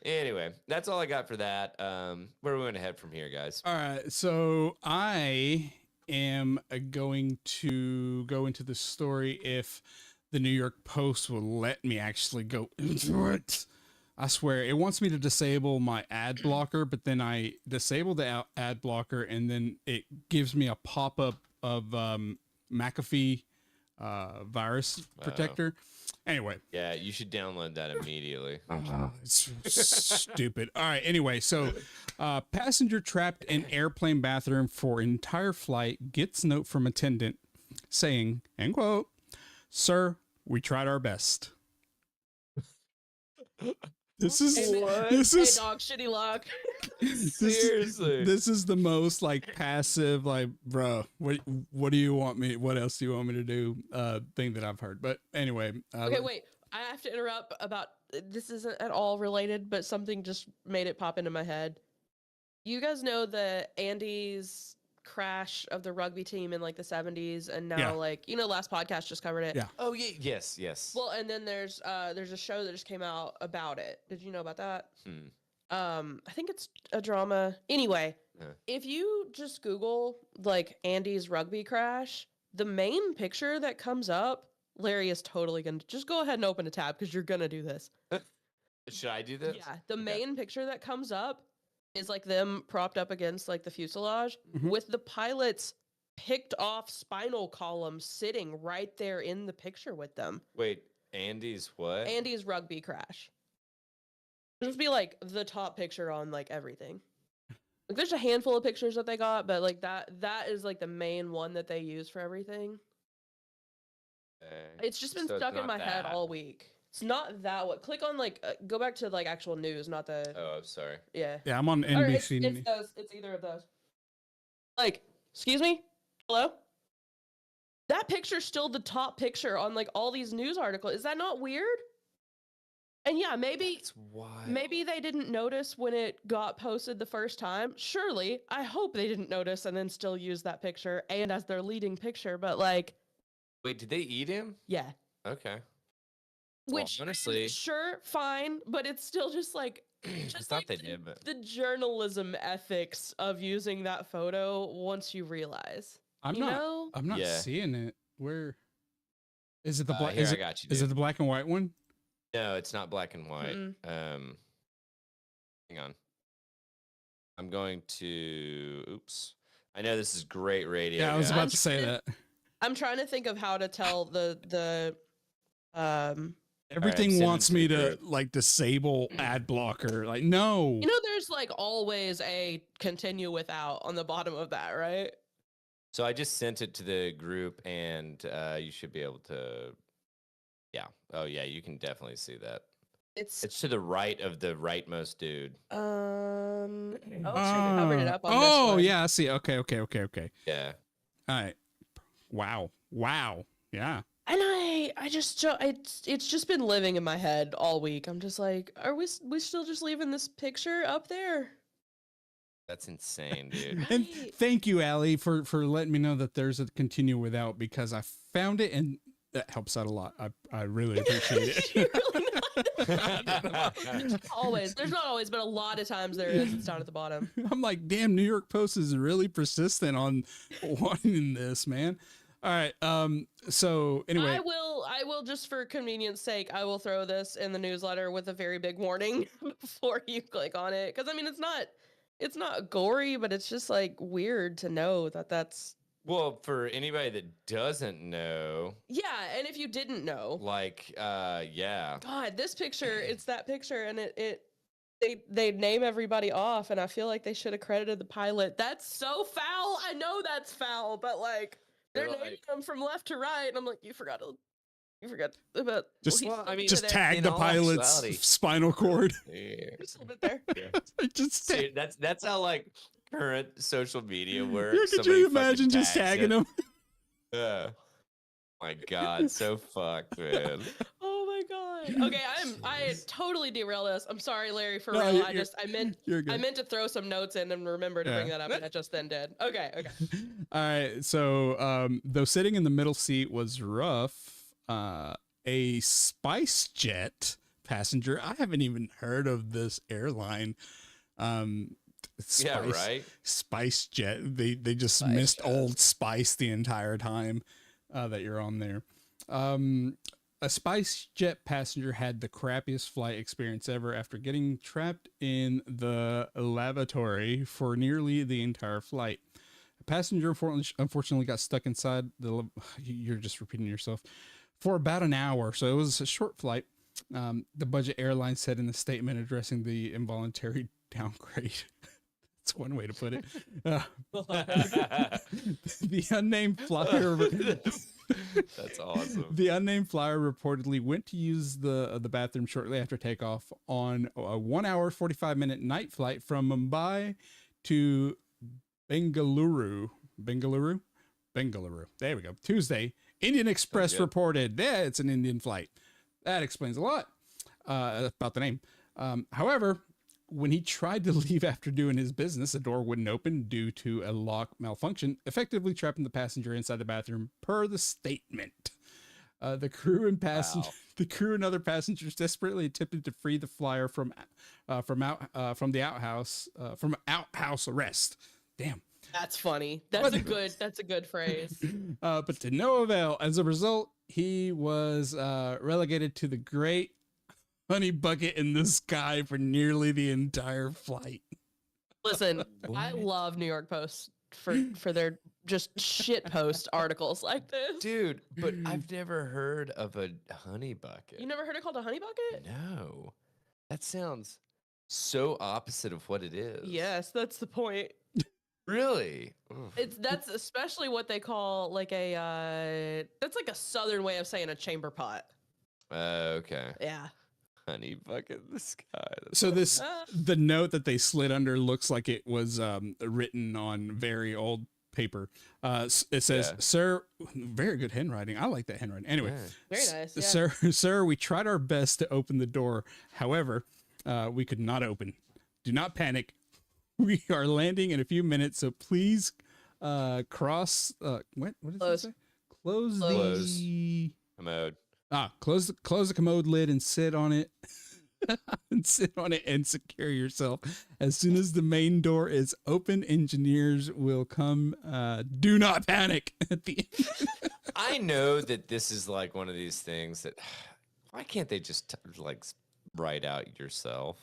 Anyway, that's all I got for that. Where are we going to head from here, guys? All right, so I am going to go into the story if the New York Post will let me actually go into it. I swear, it wants me to disable my ad blocker, but then I disable the ad blocker, and then it gives me a pop-up of McAfee virus protector. Anyway. Yeah, you should download that immediately. It's stupid. All right. Anyway, so passenger trapped in airplane bathroom for entire flight gets note from attendant saying, end quote, "Sir, we tried our best." This is Hey, dog, shitty luck. Seriously. This is the most like passive, like, bro, what do you want me? What else do you want me to do? Thing that I've heard. But anyway. Okay, wait. I have to interrupt about this. Isn't at all related, but something just made it pop into my head. You guys know the Andy's crash of the rugby team in like the 70s, and now like last podcast just covered it. Yeah. Oh yeah. Yes. Well, and then there's a show that just came out about it. Did you know about that? I think it's a drama. Anyway, if you just Google like Andy's rugby crash, the main picture that comes up, Larry is totally gonna just go ahead and open a tab because you're gonna do this. Should I do this? Yeah, the main picture that comes up is like them propped up against like the fuselage with the pilot's picked off spinal column sitting right there in the picture with them. Wait, Andy's what? Andy's rugby crash. It'll just be like the top picture on like everything. Like there's a handful of pictures that they got, but like that is like the main one that they use for everything. It's just been stuck in my head all week. It's not that one. Click on like go back to like actual news, not the. Oh, I'm sorry. Yeah. Yeah, I'm on NBC. It's those. It's either of those. Like, excuse me? Hello? That picture's still the top picture on like all these news articles. Is that not weird? And yeah, maybe they didn't notice when it got posted the first time. Surely, I hope they didn't notice and then still use that picture and as their leading picture. But like, wait, did they eat him? Yeah. Okay. Which honestly, sure, fine, but it's still just like I thought they did, but the journalism ethics of using that photo once you realize. I'm not seeing it. Where is it? The black? Here, I got you. Is it the black and white one? No, it's not black and white. Hang on. I'm going to. Oops. I know this is great radio. Yeah, I was about to say that. I'm trying to think of how to tell the Everything wants me to like disable ad blocker. Like, no. There's like always a continue without on the bottom of that, right? So I just sent it to the group, and you should be able to. Yeah. Oh, yeah. You can definitely see that. It's to the right of the rightmost dude. Oh, they covered it up on this one. Yeah, I see. Okay. Yeah. All right. Wow. Yeah. And I just it's just been living in my head all week. I'm just like, are we still just leaving this picture up there? That's insane, dude. And thank you, Allie, for letting me know that there's a continue without, because I found it and that helps out a lot. I really appreciate it. Always. There's not always, but a lot of times there is. It's down at the bottom. I'm like, damn, New York Post is really persistent on wanting this, man. All right. So anyway, I will just for convenience sake, I will throw this in the newsletter with a very big warning before you click on it. Cause I mean, it's not gory, but it's just like weird to know that that's. Well, for anybody that doesn't know. Yeah. And if you didn't know, like, yeah. God, this picture, it's that picture and they name everybody off. And I feel like they should have credited the pilot. That's so foul. I know that's foul, but like, they're naming them from left to right, and I'm like, you forgot about just tag the pilot's spinal cord. Just a little bit there. Yeah. See, that's how like current social media works. Yeah, could you imagine just tagging them? Yeah. My God, so fucked, man. Oh my God. Okay, I totally derailed this. I'm sorry, Larry, for real. I meant to throw some notes in and remember to bring that up, and I just then did. Okay. All right. So, though sitting in the middle seat was rough, a spice jet passenger. I haven't even heard of this airline. Yeah, right. Spice Jet. They just Spice missed Jet. Old Spice the entire time that you're on there. A Spice Jet passenger had the crappiest flight experience ever after getting trapped in the lavatory for nearly the entire flight. A passenger unfortunately got stuck inside you're just repeating yourself, for about an hour. So it was a short flight. The budget airline said in the statement addressing the involuntary downgrade. That's one way to put it. The unnamed flyer. That's awesome. The unnamed flyer reportedly went to use the bathroom shortly after takeoff on a 1 hour 45-minute night flight from Mumbai to Bengaluru. There we go. Tuesday, Indian Express reported. Yeah, it's an Indian flight. That explains a lot about the name. However, when he tried to leave after doing his business, the door wouldn't open due to a lock malfunction, effectively trapping the passenger inside the bathroom per the statement. The crew and other passengers desperately attempted to free the flyer from the outhouse arrest. Damn. That's funny. That's a good phrase. But to no avail. As a result, he was relegated to the great honey bucket in the sky for nearly the entire flight. Listen, I love New York Post for their just shit post articles like this. Dude, but I've never heard of a honey bucket. You never heard it called a honey bucket? No. That sounds so opposite of what it is. Yes, that's the point. Really? That's especially what they call like that's like a southern way of saying a chamber pot. Okay. Yeah. Honey bucket in the sky. So the note that they slid under looks like it was written on very old paper. It says, "Sir," very good handwriting. I like that handwriting. Anyway, very nice. Yeah. Sir, we tried our best to open the door. However, we could not open. Do not panic. We are landing in a few minutes, so please cross. What does it say? Close the commode. Close the commode lid and sit on it. and secure yourself. As soon as the main door is open, engineers will come. Do not panic at the end. I know that this is like one of these things that why can't they just write out yourself?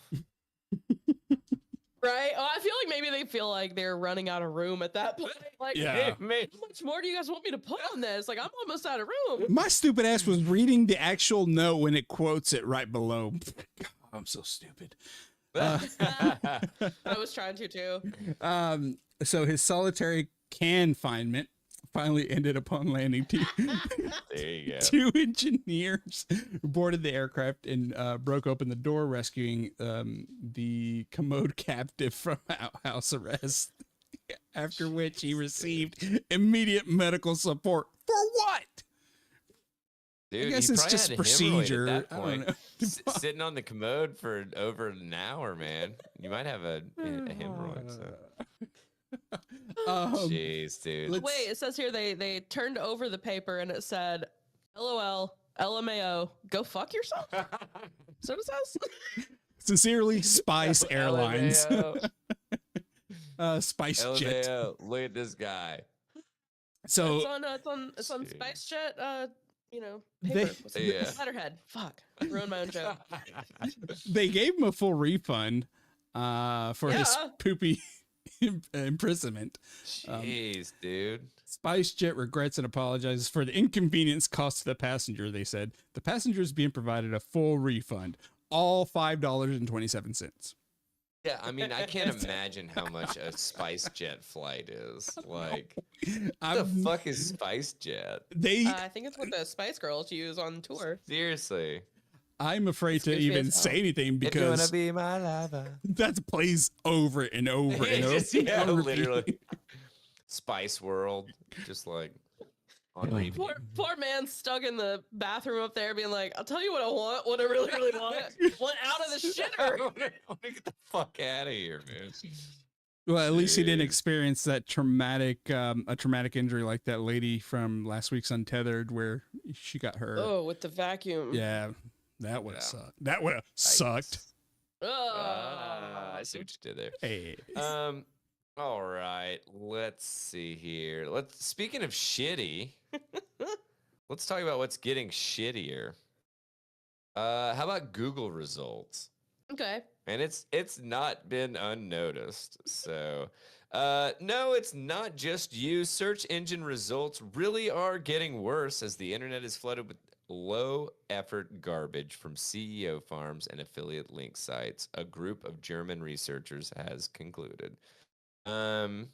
Right? Oh, I feel like maybe they feel like they're running out of room at that point. Like, yeah. How much more do you guys want me to put on this? Like, I'm almost out of room. My stupid ass was reading the actual note when it quotes it right below. I'm so stupid. I was trying to too. So his solitary confinement finally ended upon landing. There you go. 2 engineers boarded the aircraft and broke open the door, rescuing the commode captive from outhouse arrest. After which he received immediate medical support. For what? Dude, I guess it's just procedure. At that point. Sitting on the commode for over an hour, man. You might have a hemorrhoid. So. Jeez, dude. Wait, it says here they turned over the paper and it said, LOL, LMAO, go fuck yourself? So it says. Sincerely, Spice Airlines. Spice Jet. Look at this guy. So it's on Spice Jet. Paper. Letterhead. Fuck, I ruined my own joke. They gave him a full refund for his poopy imprisonment. Jeez, dude. SpiceJet regrets and apologizes for the inconvenience caused to the passenger. They said the passenger is being provided a full refund, all $5.27. Yeah, I mean, I can't imagine how much a SpiceJet flight is. Like, what the fuck is SpiceJet? I think it's what the Spice Girls use on tour. Seriously. I'm afraid to even say anything because it's gonna be my lava. That plays over and over and over. Yeah, literally. Spice World, just like on repeat. Poor man stuck in the bathroom up there being like, I'll tell you what I want, what I really, really want. Want out of the shitter. I want to get the fuck out of here, man. Well, at least he didn't experience that traumatic injury like that lady from last week's Untethered where she got her. Oh, with the vacuum. Yeah. That would have Yeah. sucked. That would have sucked. Oh. I see what you did there. Hey. All right. Let's see here. Speaking of shitty, let's talk about what's getting shittier. How about Google results? Okay. And it's not been unnoticed. So, no, it's not just you. Search engine results really are getting worse as the internet is flooded with low effort garbage from CEO farms and affiliate link sites, a group of German researchers has concluded. I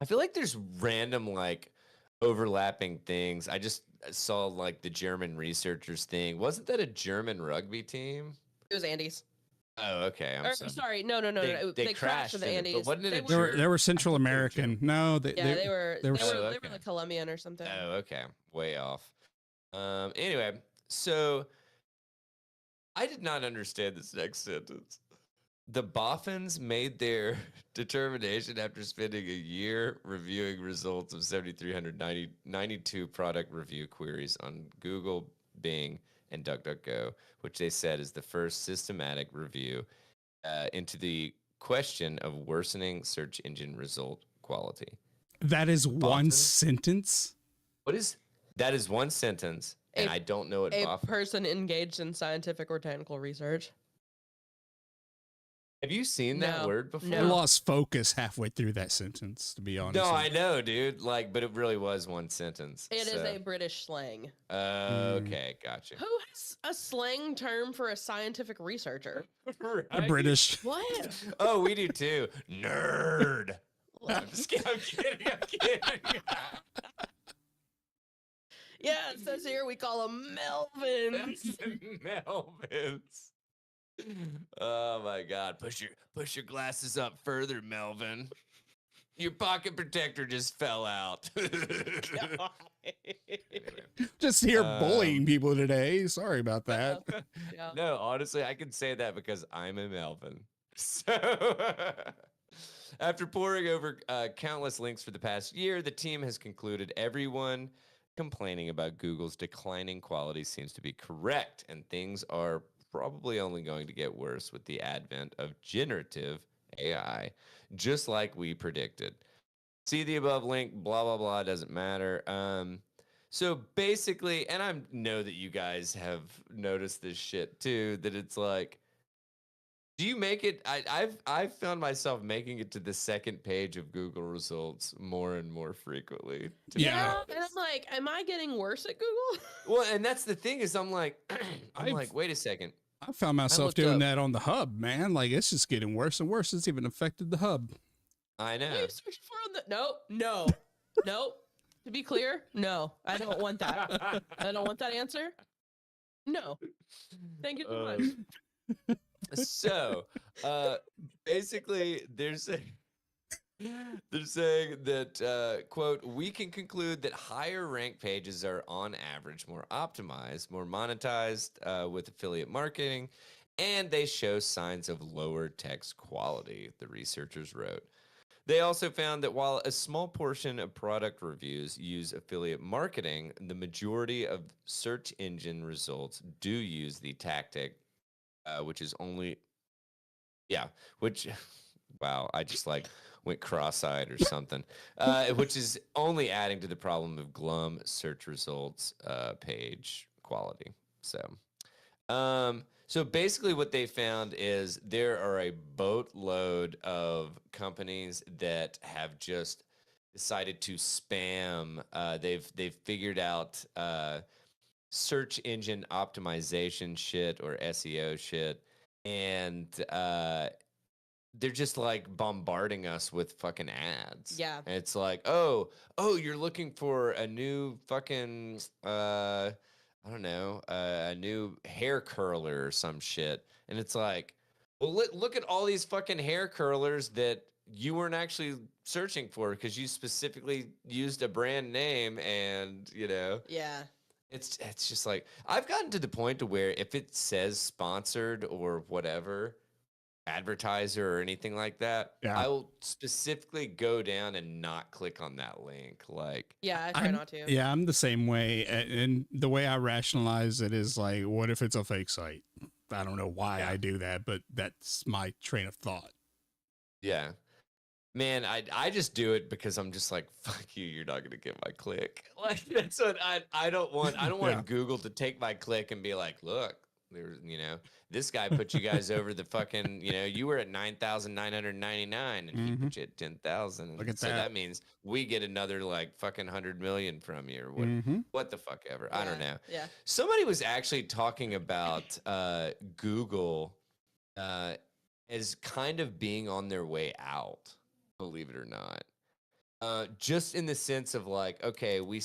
feel like there's random like overlapping things. I just saw like the German researchers thing. Wasn't that a German rugby team? It was Andes. Oh, okay. I'm Sorry. No. They crashed in the in it, Andes. but wasn't it a They were Central I thought they were American. No, they were okay. like Colombian or something. Oh, okay. Way off. Anyway, so I did not understand this next sentence. The Boffins made their determination after spending a year reviewing results of 7,392 product review queries on Google, Bing, and DuckDuckGo, which they said is the first systematic review into the question of worsening search engine result quality. That is one Boffins? sentence. That is one sentence, and I don't know what A Boffin. person engaged in scientific or technical research. Have you seen that No. word before? I lost focus halfway through that sentence, to be honest. No, I know, dude. Like, but it really was one sentence. It is a British slang. Okay, gotcha. Who has a slang term for a scientific researcher? A British. What? Oh, we do too. Nerd. I'm just kidding. I'm kidding. Yeah, it says here we call them Melvins. Melvins. Oh my God! Push your glasses up further, Melvin. Your pocket protector just fell out. Just here bullying people today. Sorry about that. Yeah. No, honestly, I can say that because I'm a Melvin. So, after poring over countless links for the past year, the team has concluded everyone complaining about Google's declining quality seems to be correct, and things are probably only going to get worse with the advent of generative AI, just like we predicted. See the above link, blah, blah, blah, doesn't matter. So basically, and I know that you guys have noticed this shit too, that it's like, do you make it? I've found myself making it to the second page of Google results more and more frequently. Yeah, and I'm like, am I getting worse at Google? Well, and that's the thing is, I'm like, wait a second. I found myself doing that on the hub, man. Like, it's just getting worse and worse. It's even affected the hub. I know. What are you searching for on the? No. To be clear, no. I don't want that. I don't want that answer. No. Thank you so much. So, basically, they're saying that, quote, we can conclude that higher rank pages are on average more optimized, more monetized with affiliate marketing, and they show signs of lower text quality, the researchers wrote. They also found that while a small portion of product reviews use affiliate marketing, the majority of search engine results do use the tactic, which is only, wow, I just like went cross-eyed or something, which is only adding to the problem of glum search results page quality. So basically what they found is there are a boatload of companies that have just decided to spam. They've figured out search engine optimization shit or SEO shit, and they're just like bombarding us with fucking ads. Yeah. And it's like, oh, you're looking for a new fucking I don't know, a new hair curler or some shit. And it's like, well, look at all these fucking hair curlers that you weren't actually searching for because you specifically used a brand name, and Yeah. it's just like, I've gotten to the point to where if it says sponsored or whatever, advertiser or anything like that, Yeah. I will specifically go down and not click on that link. Like, Yeah, I try not to. Yeah, I'm the same way. And the way I rationalize it is like, what if it's a fake site? I don't know why I do that, but that's my train of thought. yeah. Man, I just do it because I'm just like, fuck you, you're not gonna get my click. Like that's what I don't want. I don't want Google to take my click and be like, look, there's this guy put you guys over the fucking, you were at 9,999 and he put you at 10,000. Look at so that. that means we get another like fucking 100 million from you or what the fuck ever. I don't know. Yeah. Somebody was actually talking about Google as kind of being on their way out. Believe it or not, just in the sense of like, okay, we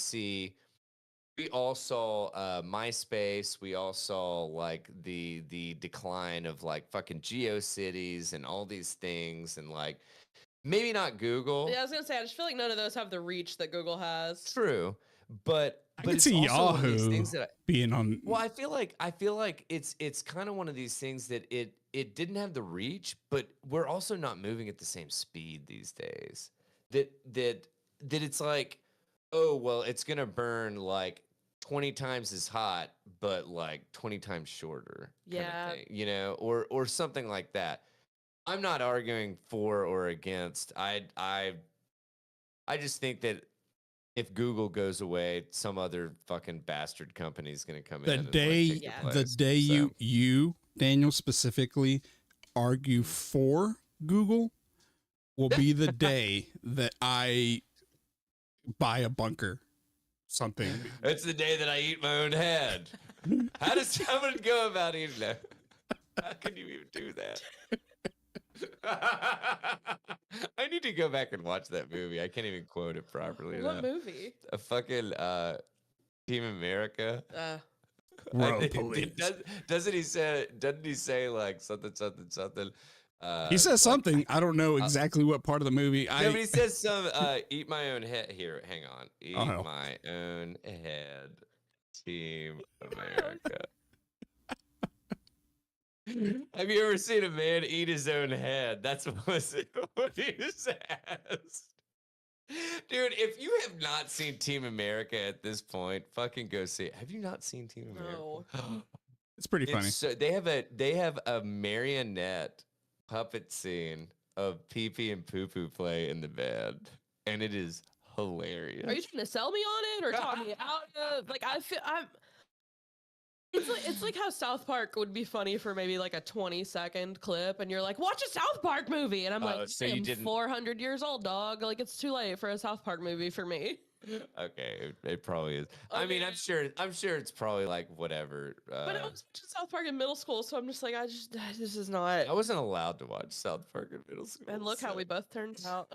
all saw MySpace, we all saw like the decline of like fucking GeoCities and all these things, and like maybe not Google. Yeah, I was gonna say I just feel like none of those have the reach that Google has. True, but I can it's see also one of these Yahoo things that being on. well, I feel like it's kind of one of these things that it didn't have the reach, but we're also not moving at the same speed these days. That it's like, oh well, it's gonna burn like 20 times as hot, but like 20 times shorter. Yeah. Kind of thing, or something like that. I'm not arguing for or against. I just think that if Google goes away, some other fucking bastard company is going to come in. And, like, take your place. The day you Daniel specifically argue for Google will be the day that I buy a bunker. Something. It's the day that I eat my own head. How does someone go about eating that? How can you even do that? I need to go back and watch that movie. I can't even quote it properly. What movie? A fucking Team America. Road police. Doesn't he say like something? He says something. I don't know exactly what part of the movie. No, but he says some eat my own head. Here, hang on. Eat my own head. Team America. Have you ever seen a man eat his own head? That's what he was asked. Dude, if you have not seen Team America at this point, fucking go see it. Have you not seen Team America? No. It's pretty funny. So they have a marionette puppet scene of Pee Pee and Poo Poo play in the band, and it is hilarious. Are you trying to sell me on it or talk me out of? Like it's like how South Park would be funny for maybe like a 20-second clip, and you're like, watch a South Park movie, and I'm like, so you didn't 400 years old, dog. Like it's too late for a South Park movie for me. Okay, it probably is. I mean, I'm sure it's probably like whatever. But I was watching South Park in middle school, so I'm just like, this is not. I wasn't allowed to watch South Park in middle school. And look how we both turned out.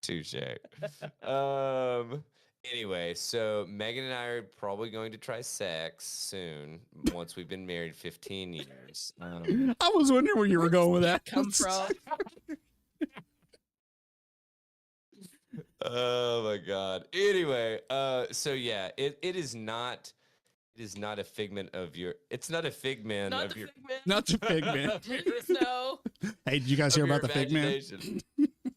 Touche. Anyway, so Megan and I are probably going to try sex soon once we've been married 15 years. I was wondering where you were going with that. Come from. Oh my God. Anyway, so yeah, it is not a figment of your. It's not a figment Not of the your. figment. Not the Figman. Please no. Hey, did you guys hear about the Figman? imagination.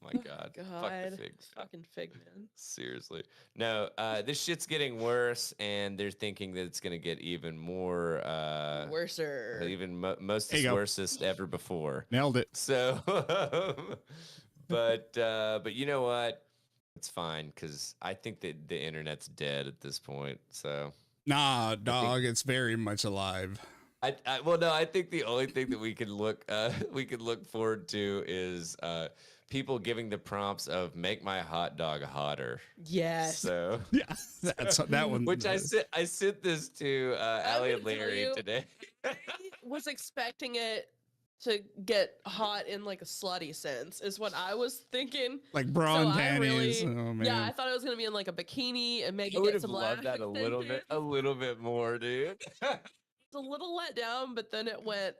My God. Fuck the fig. Fucking Figman. Seriously. No, this shit's getting worse, and they're thinking that it's gonna get even more Worser. even most There you go. worstest ever before. Nailed it. So, but you know what? It's fine because I think that the internet's dead at this point. So Nah, dog, it's very much alive. Well, no, I think the only thing that we can look forward to is people giving the prompts of make my hot dog hotter. Yes. So Yeah, that one. which I sent this to Allie and Larry today. I was expecting it to get hot in like a slutty sense is what I was thinking. Like bra and So I panties. really- Oh man. Yeah, I thought it was gonna be in like a bikini and maybe I would get have some loved that lash a little bit more, dude. It's a little let down, but then it went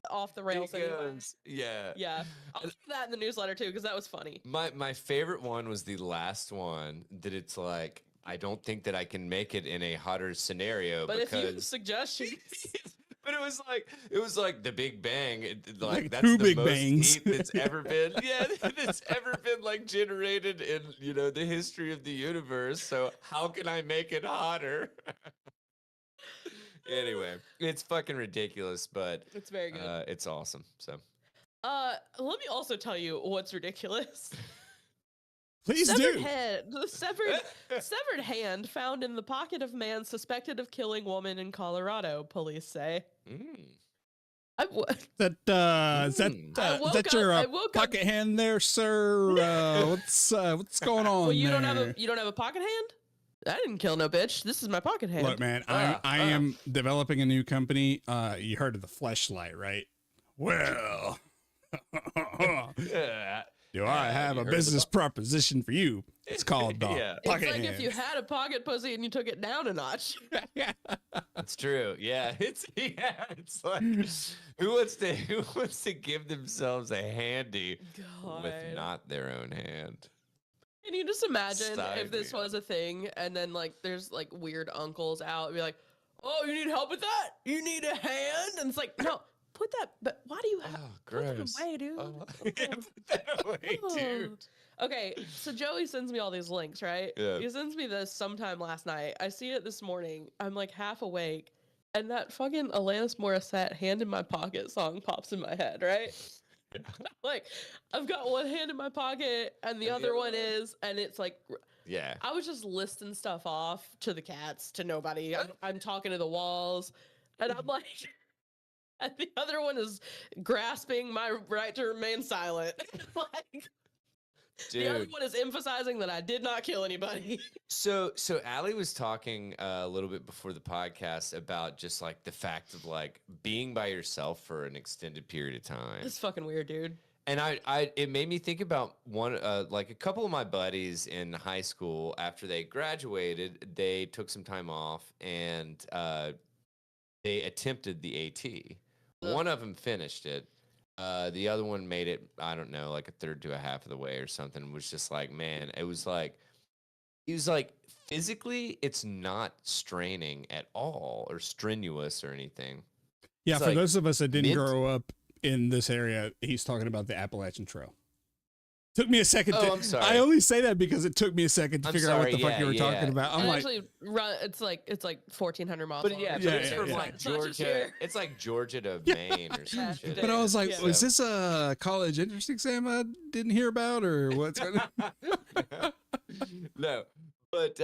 off the rails anyway. Because, yeah. Yeah, I'll put that in the newsletter too because that was funny. My favorite one was the last one that it's like I don't think that I can make it in a hotter scenario But if you have because suggestions, But it was like the Big Bang. Like That's two the Big most Bangs. heat that's ever been. Yeah, that's ever been like generated in the history of the universe. So how can I make it hotter? Anyway, it's fucking ridiculous, but It's very good. it's awesome. So Let me also tell you what's ridiculous. Please Severed do. head, the severed hand found in the pocket of man suspected of killing woman in Colorado. Police say. Is that your I woke up- pocket hand there, sir? What's going on Well, you there? don't have a pocket hand? I didn't kill no bitch. This is my pocket hand. Look, man, I am developing a new company. You heard of the Fleshlight, right? Well, do I have a business proposition for you? It's called the Yeah. It's pocket like hand. if you had a pocket pussy and you took it down a notch. That's true. Yeah, it's like who wants to give themselves a handy with God. not their own hand? Can you just imagine Sign if this me was a thing and then like there's like weird uncles out and be like, oh, you need help with that? You need a hand? And it's like, no, put that, but why do you have put that gross. away, dude? Yeah, put that away, dude. Okay, so Joey sends me all these links, right? Yeah. He sends me this sometime last night. I see it this morning. I'm like half awake, and that fucking Alanis Morissette "Hand in My Pocket" song pops in my head, right? Like, I've got one hand in my pocket, and the other one is, and it's like, Yeah. I was just listing stuff off to the cats, to nobody. I'm talking to the walls, and I'm like, and the other one is grasping my right to remain silent. Like, the other Dude. one is emphasizing that I did not kill anybody. So Allie was talking a little bit before the podcast about just like the fact of like being by yourself for an extended period of time. It's fucking weird, dude. And it made me think about one, like a couple of my buddies in high school after they graduated, they took some time off and they attempted the AT. One of them finished it. The other one made it, I don't know, like a third to a half of the way or something. It was just like, man, it was like physically, it's not straining at all or strenuous or anything. Yeah, It's for like those of us that didn't grow up in this area, he's talking about the Appalachian Trail. Took me a second. I'm sorry. I only say that because it took me a second to I'm figure out what the sorry, fuck you were yeah. talking about. I'm And like, actually, it's like 1,400 miles. But long. yeah, Yeah, it's yeah, from yeah. like It's not just Georgia. here. It's like Georgia to Maine or some Yeah, shit. but I was like, Yeah. was this a college entrance exam I didn't hear about, or what's going on? No, but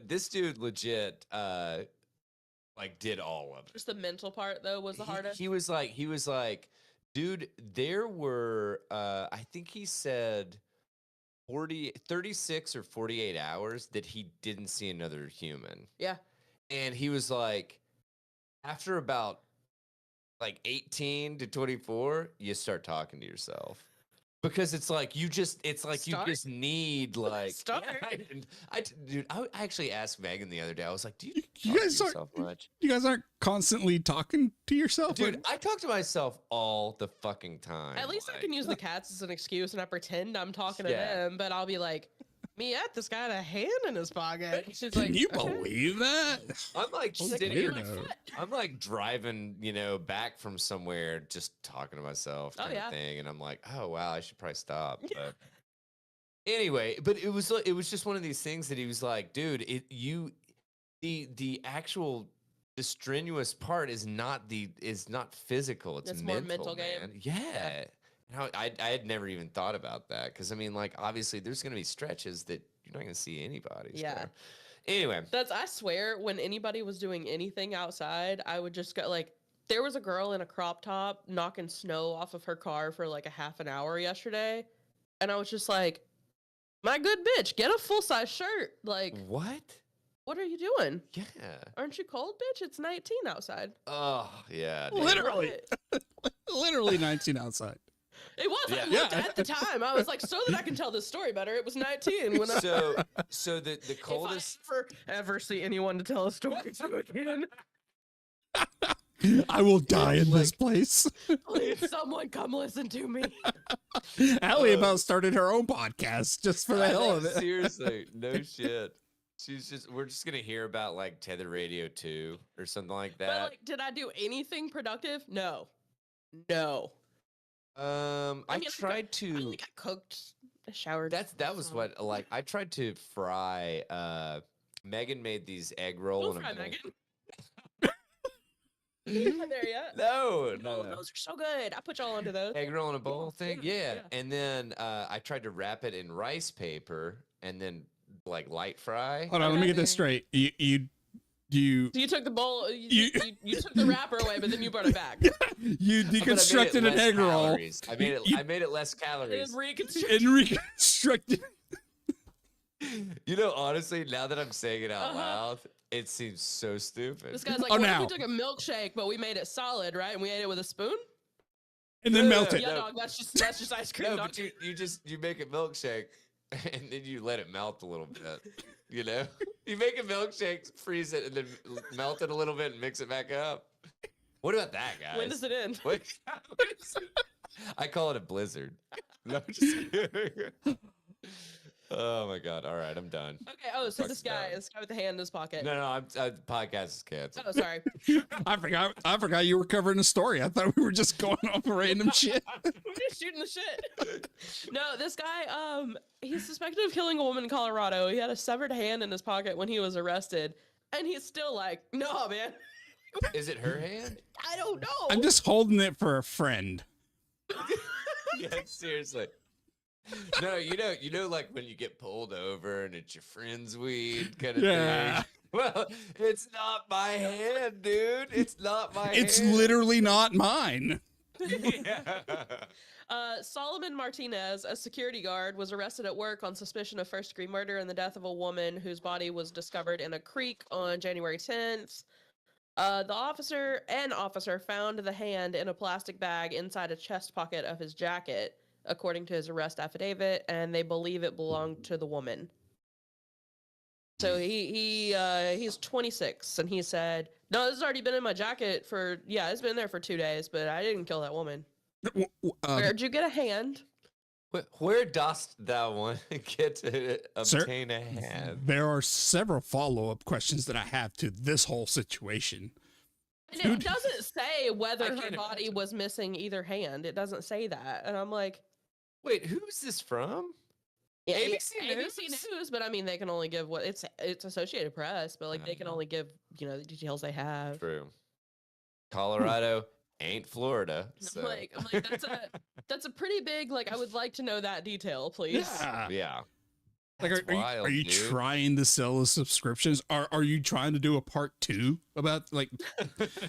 this dude legit like did all of it. Just the mental part though was the hardest. He was like, dude, there were I think he said 36 or 48 hours that he didn't see another human. Yeah. And he was like, after about like 18 to 24, you start talking to yourself. Because it's like you just need like Start. Yeah, dude, I actually asked Megan the other day. I was like, "Do you You talk guys to aren't- yourself much?" You guys aren't constantly talking to yourself, Dude, Like, I talk to myself all the fucking time. At least I like- can use the cats as an excuse, and I pretend I'm talking to Yeah. them, but I'll be like, "Me at this guy had a hand in his pocket." She's can like, you "Okay." believe that? I'm like What a sitting. weirdo. I'm like driving, back from somewhere, just talking to myself, Oh, kind yeah. of thing, and I'm like, "Oh wow, I should probably stop." But anyway, but it was just one of these things that he was like, "Dude, the actual." The strenuous part is not physical. It's more mental, mental game. man. Yeah. How I had never even thought about that because I mean, like, obviously, there's gonna be stretches that you're not gonna see anybody. Yeah. So. Anyway, I swear, when anybody was doing anything outside, I would just go like, there was a girl in a crop top knocking snow off of her car for like a half an hour yesterday, and I was just like, my good bitch, get a full size shirt. Like, what? what are you doing? Yeah. Aren't you cold, bitch? It's 19 outside. Oh yeah. dude. Literally, What? literally 19 outside. It was. I Yeah. looked at the time. I was like, so that I can tell this story better. It was 19 when I. So the coldest. If I ever see anyone to tell a story to again, I will die in this Like- place. please, someone come listen to me. Allie about started her own podcast just for the hell of it. Seriously, no shit. we're just gonna hear about like Tether Radio 2 or something like But that. like, did I do anything productive? No. No. I tried I to. think I cooked. I showered. That was what like I tried to fry. Megan made these egg roll Don't in a fry, bowl. Megan. You not there yet? No, Oh, those are so good. I put y'all into those. egg roll in a bowl thing. yeah. And then I tried to wrap it in rice paper and then like light fry. Hold on, let me get this straight. You So you took the bowl, you took the wrapper away, but then you brought it back. you deconstructed an egg roll. I made it less calories. And reconstructed. You know, honestly, now that I'm saying it out loud, it seems so stupid. This guy's like, Oh, what now. if we took a milkshake, but we made it solid, right? And we ate it with a spoon? And then No, melt it. Yeah, dog, that's just ice cream, No, dog. but you make a milkshake and then you let it melt a little bit. You know, you make a milkshake, freeze it, and then melt it a little bit and mix it back up. What about that, guys? When does it end? I call it a blizzard. No, I'm just kidding. Oh my god! All right, I'm done. Okay. Oh, so this guy with the hand in his pocket. No, the podcast is canceled. Oh, sorry. I forgot you were covering a story. I thought we were just going off random shit. We're just shooting the shit. No, this guy, he's suspected of killing a woman in Colorado. He had a severed hand in his pocket when he was arrested, and he's still like, no, man. Is it her hand? I don't know. I'm just holding it for a friend. Yeah, seriously. No, you know, like when you get pulled over and it's your friend's weed kind of thing. Well, it's not my hand, dude. It's not my hand. It's literally not mine. Yeah. Solomon Martinez, a security guard, was arrested at work on suspicion of first-degree murder and the death of a woman whose body was discovered in a creek on January 10th. The officer found the hand in a plastic bag inside a chest pocket of his jacket, according to his arrest affidavit, and they believe it belonged to the woman. So he's 26, and he said, "No, this has already been in my jacket it's been there for 2 days, but I didn't kill that woman." Where'd you get a hand? Where dost thou want to get to obtain a hand? There are several follow-up questions that I have to this whole situation. And it doesn't say whether her body was missing either hand. It doesn't say that. And I'm like, wait, who's this from? yeah, ABC News, but I mean, they can only give what it's Associated Press, but like they can only give, the details they have. True. Colorado ain't Florida. So. I'm like that's a pretty big, like, I would like to know that detail, please. Yeah. Like, are you trying to sell the subscriptions? Are you trying to do a part 2 about like?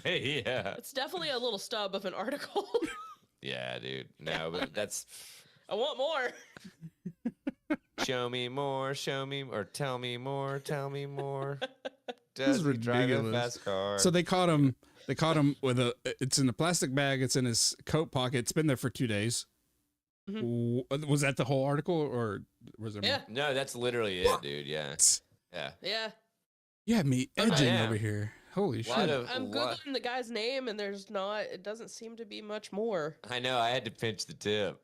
Yeah. It's definitely a little stub of an article. Yeah, dude. No, but that's. I want more. Show me more, or tell me more, tell me more. This is Does he drive a ridiculous. fast car? So they caught him. They caught him with it's in a plastic bag. It's in his coat pocket. It's been there for 2 days. Mm-hmm. Was that the whole article, or was there? Yeah. More? No, that's literally it, dude. Yeah. Yeah. Yeah. Yeah, me edging over here. Holy shit. I'm Googling the guy's name, and it doesn't seem to be much more. I know. I had to pinch the tip.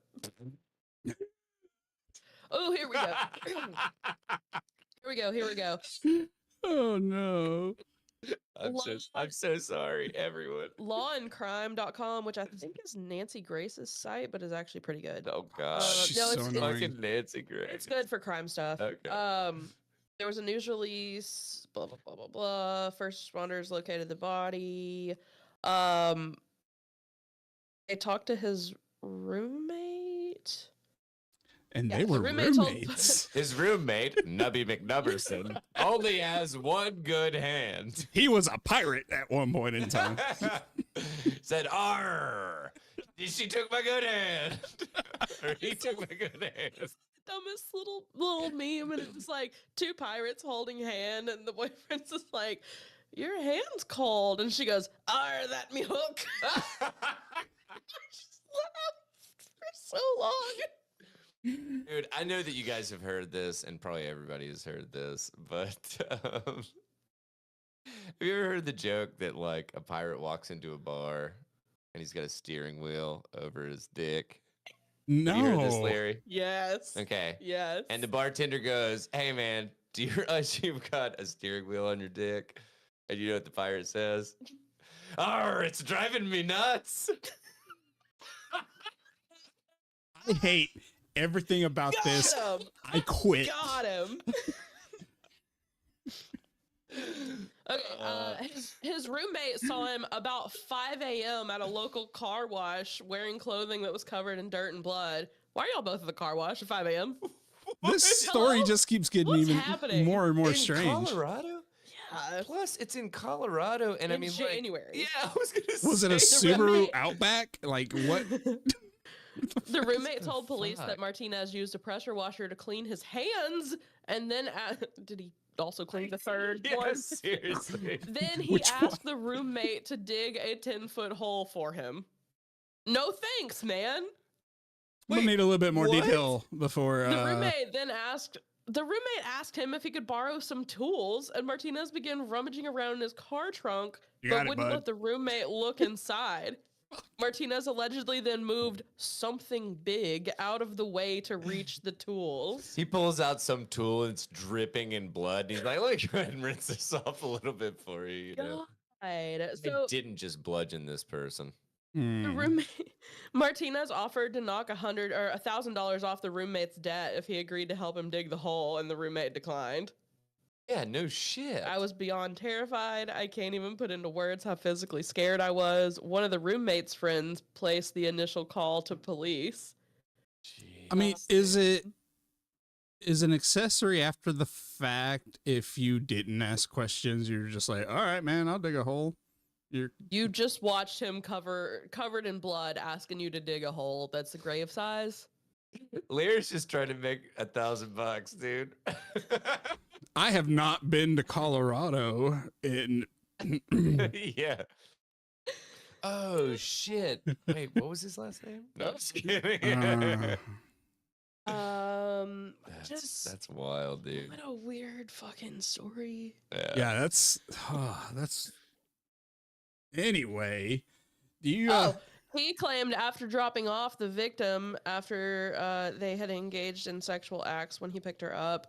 Oh, here we go. Here we go. Oh no. I'm so sorry, everyone. Lawandcrime.com, which I think is Nancy Grace's site, but is actually pretty good. Oh god. She's no, so annoying. Fucking Nancy Grace. It's good for crime stuff. Okay. There was a news release, blah blah blah blah blah. First responders located the body. They talked to his roommate. And they were roommates. His roommate, Nubby McNubberson, only has one good hand. He was a pirate at one point in time. Said, "Arr! She took my good hand." Or he took my good hand. Dumbest little meme, and it's like 2 pirates holding hand, and the boyfriend's just like, "Your hand's cold," and she goes, "Arr, that me hook." Just laughed for so long. Dude, I know that you guys have heard this, and probably everybody has heard this, but have you ever heard the joke that like a pirate walks into a bar and he's got a steering wheel over his dick? No. Have you heard this, Larry? Yes. Okay. Yes. And the bartender goes, "Hey man, you've got a steering wheel on your dick, and you know what the pirate says? Arr, it's driving me nuts. I hate everything about Got this. him. I quit. Got him. Okay, his roommate saw him about 5 a.m. at a local car wash wearing clothing that was covered in dirt and blood. Why are y'all both at the car wash at 5 a.m.? This story Hello? just keeps getting What's even happening? more and more In strange. Colorado? Yeah. Plus, it's in Colorado, and I In mean, January. Like, yeah, I was gonna say. Was it a The Subaru roommate- Outback? Like what? The roommate told the police fuck? that Martinez used a pressure washer to clean his hands, and then did he also clean the third Yeah, one? seriously. Then he Which asked the roommate to dig a 10-foot hole for him. No thanks, man. I'm gonna need a little bit more what? detail before. The roommate then asked him if he could borrow some tools, and Martinez began rummaging around in his car trunk, You but got it, wouldn't bud. let the roommate look inside. Martinez allegedly then moved something big out of the way to reach the tools. He pulls out some tool and it's dripping in blood. And he's like, let me go ahead and rinse this off a little bit for you. You know? God. They So didn't just bludgeon this person. the Hmm. roommate Martinez offered to knock $100 or $1,000 off the roommate's debt if he agreed to help him dig the hole, and the roommate declined. Yeah, no shit. I was beyond terrified. I can't even put into words how physically scared I was. One of the roommate's friends placed the initial call to police. I mean, is an accessory after the fact? If you didn't ask questions, you're just like, all right, man, I'll dig a hole. You just watched him covered in blood asking you to dig a hole that's the grave size. Lear's just trying to make $1,000, dude. I have not been to Colorado in. Yeah. Oh shit. Wait, what was his last name? No, I'm just kidding. That's wild, dude. What a weird fucking story. Yeah, that's. Anyway, do you? He claimed after dropping off the victim after they had engaged in sexual acts when he picked her up,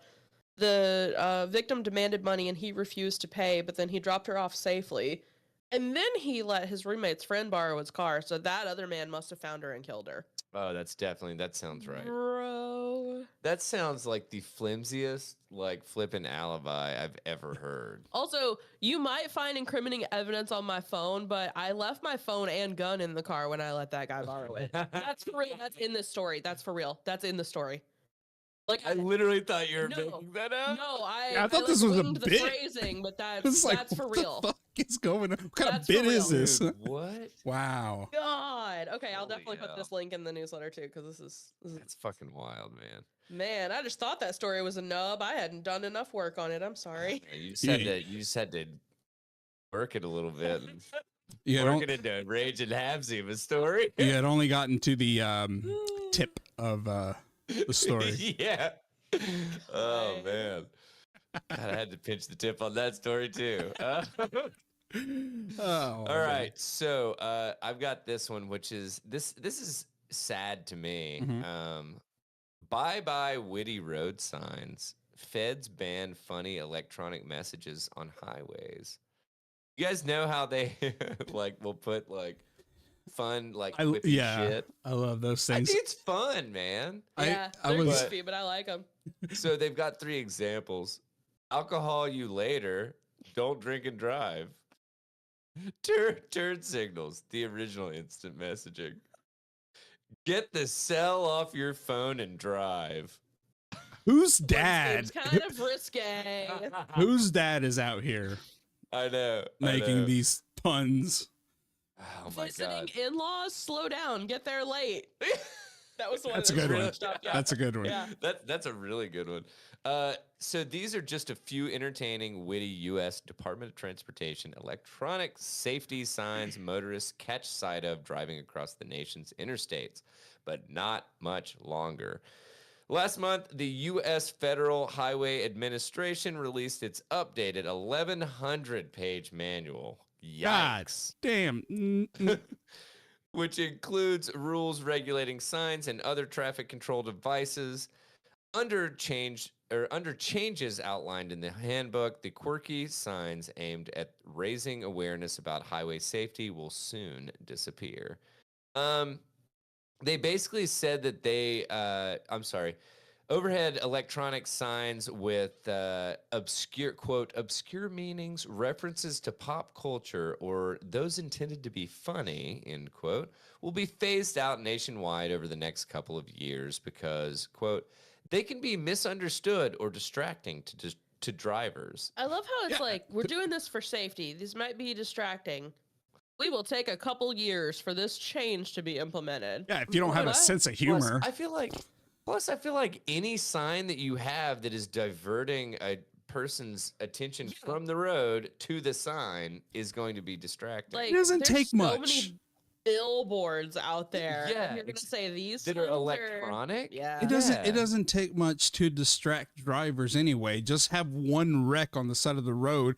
the victim demanded money and he refused to pay, but then he dropped her off safely. And then he let his roommate's friend borrow his car, so that other man must have found her and killed her. Oh, that sounds right. Bro. That sounds like the flimsiest, like, flipping alibi I've ever heard. Also, you might find incriminating evidence on my phone, but I left my phone and gun in the car when I let that guy borrow it. That's for real. That's in this story. That's for real. That's in the story. Like I literally thought you were No. making that up. No, I thought this was a winged the bit. phrasing, but It's like, that's for what real. the fuck is going on? What kind That's of for bit is real. this? Dude, what? Wow. God. Okay, I'll Holy definitely put hell. this link in the newsletter too, because this is That's fucking wild, man. man. I just thought that story was a nub. I hadn't done enough work on it. I'm sorry. Yeah, you just had to work it a little bit. And You had, work it into Rage and Habsy of a story. you had only gotten to the tip of the story. Yeah. Oh God. man. God, I had to pinch the tip on that story too. Oh, All right, so I've got this one, which is this is sad to me. Mhm. Bye witty road signs. Feds ban funny electronic messages on highways. You guys know how they like will put like fun like quippy shit. I love those I things. think it's fun, man. Yeah, I they're was- goofy, but I like them. So they've got 3 examples. Alcohol you later. Don't drink and drive. Turn signals. The original instant messaging. Get the cell off your phone and drive. Whose Seems dad? kind of risque. Whose dad is out here I know. making these puns? Oh my Visiting god. in-laws, slow down, get there late. That was the one. That's a that good one. switched up, yeah. That's a good one. Yeah. That's a really good one. So these are just a few entertaining, witty U.S. Department of Transportation electronic safety signs motorists catch sight of driving across the nation's interstates, but not much longer. Last month, the U.S. Federal Highway Administration released its updated 1,100-page manual. God Yikes. damn. Which includes rules regulating signs and other traffic control devices. Under changes outlined in the handbook, the quirky signs aimed at raising awareness about highway safety will soon disappear. They basically said that overhead electronic signs with obscure meanings, references to pop culture, or those intended to be funny, end quote, will be phased out nationwide over the next couple of years because, quote, they can be misunderstood or distracting to drivers. I love how it's like, we're doing this for safety. These might be distracting. We will take a couple years for this change to be implemented. Yeah, if you don't have a sense of humor. Plus, I feel like any sign that you have that is diverting a person's attention from the road to the sign is going to be distracting. Like, It doesn't take so much. Many billboards out there. Yeah, and you're gonna say these that are electronic. Yeah, It doesn't take much to distract drivers anyway. Just have one wreck on the side of the road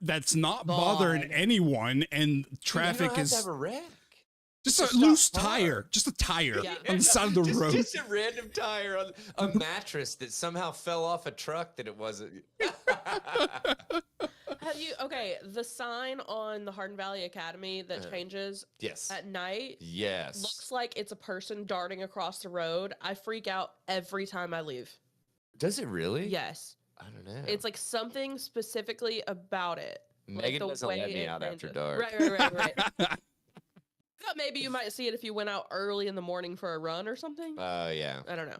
that's not bothering anyone, and traffic is have a wreck. just a loose tire, just a tire on the side of the road. Just a random tire on a mattress that somehow fell off a truck that it wasn't. Okay, the sign on the Hardin Valley Academy that changes at night looks like it's a person darting across the road. I freak out every time I leave. Does it really? Yes. I don't know. It's like something specifically about it. Megan like doesn't let me out after dark. Right. I thought maybe you might see it if you went out early in the morning for a run or something. Oh, yeah. I don't know.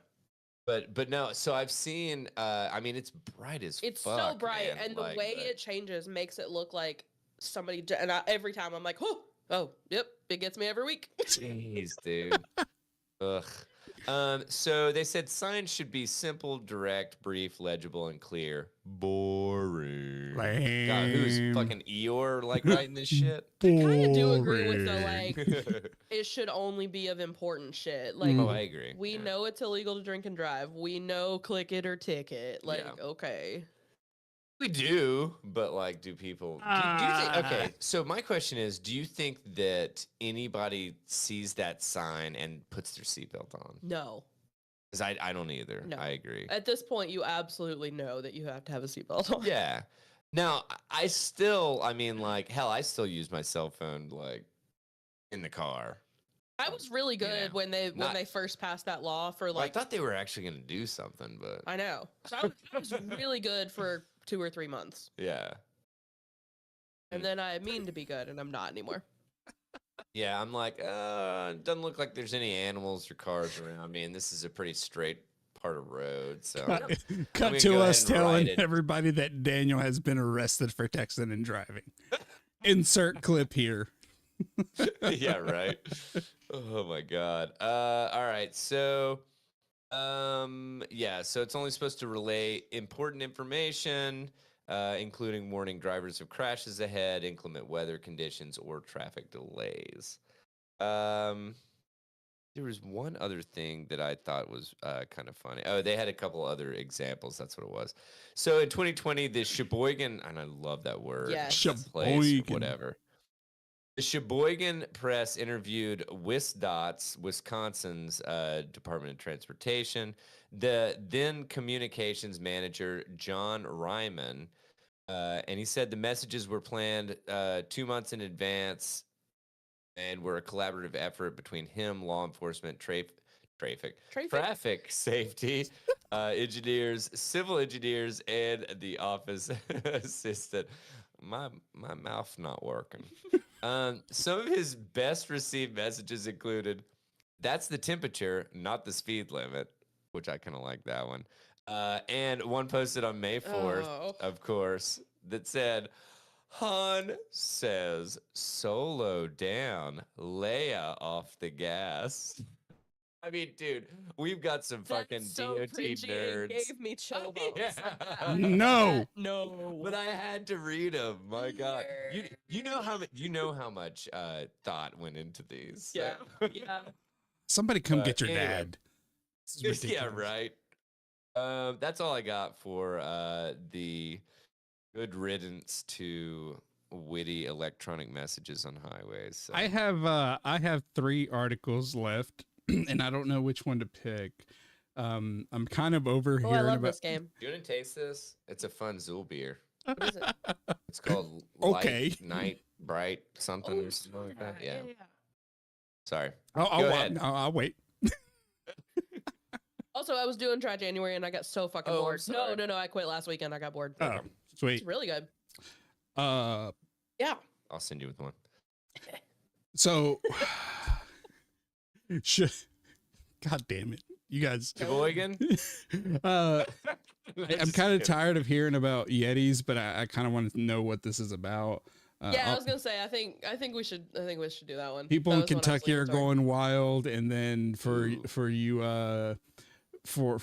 But no, so I've seen, I mean, it's bright as fuck. It's so bright, man. and the way it changes makes it look like somebody, and every time I'm like, oh, yep, it gets me every week. Jeez, dude. Ugh. So they said signs should be simple, direct, brief, legible, and clear. Boring. Lame. God, who's fucking Eeyore like writing this shit? I kind of do agree with the like. It should only be of important shit. Like, I agree. We know it's illegal to drink and drive. We know click it or ticket. Like, okay. We do, but like, do people? Do you think? Okay, so my question is: do you think that anybody sees that sign and puts their seatbelt on? No. Because I don't either. No. I agree. At this point, you absolutely know that you have to have a seatbelt on. Yeah. Now, I mean, like, hell, I still use my cell phone like in the car. I was really good when they first passed that law for like. Well, I thought they were actually going to do something, but I know. So I was really good for 2 or 3 months. Yeah. And then I mean to be good, and I'm not anymore. Yeah, I'm like, it doesn't look like there's any animals or cars around me, and this is a pretty straight part of road. So cut to us telling everybody that Daniel has been arrested for texting and driving. Insert clip here. Yeah, right. Oh my God. All right. So so it's only supposed to relay important information, including warning drivers of crashes ahead, inclement weather conditions, or traffic delays. There was one other thing that I thought was kind of funny. Oh, they had a couple other examples. That's what it was. So in 2020, the Sheboygan, and I love that word. Yes. Sheboygan. Whatever. The Sheboygan Press interviewed WisDOT's, Wisconsin's Department of Transportation, the then communications manager, John Ryman, and he said the messages were planned 2 months in advance and were a collaborative effort between him, law enforcement, traffic safety engineers, civil engineers, and the office assistant. My mouth not working. Some of his best received messages included, "That's the temperature, not the speed limit," which I kind of like that one. And one posted on May 4th, of course, that said, "Han says, solo down, Leia off the gas." I mean, dude, we've got some fucking DOT nerds. It gave me chill bumps. Yeah. No. No. But I had to read them. My God, you know how much thought went into these. So. Yeah. Yeah. Somebody come get your anyway. dad. This is Yeah, ridiculous. right. That's all I got for the good riddance to witty electronic messages on highways. So. I have 3 articles left, and I don't know which one to pick. I'm kind of Oh, I overhearing love about. this game. Do you want to taste this? It's a fun Zool beer. What is it? It's called Okay. Light Night Bright something or something like that. Yeah. Sorry. Go ahead. I'll wait. Also, I was doing Dry January and I got so fucking Oh, I'm bored. sorry. No, I quit last weekend. I got bored. Oh, sweet. It's really good. Uh, Yeah. I'll send you with one. so, God damn it, you guys. Sheboygan? I'm kind of tired of hearing about Yetis, but I kind of want to know what this is about. Yeah, I was gonna say I think we should do that one. People That in was one I was Kentucky are leaning toward. going wild, and then for Ooh.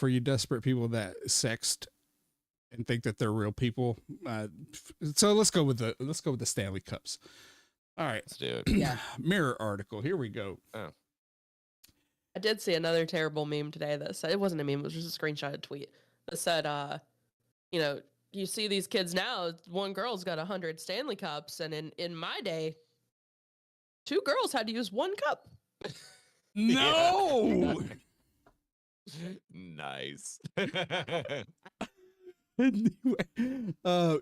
you desperate people that sext and think that they're real people. So let's go with the Stanley Cups. All right, Let's do it. Yeah. Mirror article. Here we go. I did see another terrible meme today that said, it wasn't a meme, it was just a screenshotted tweet that said, you see these kids now, one girl's got 100 Stanley Cups, and in my day, 2 girls had to use 1 cup. No. Nice.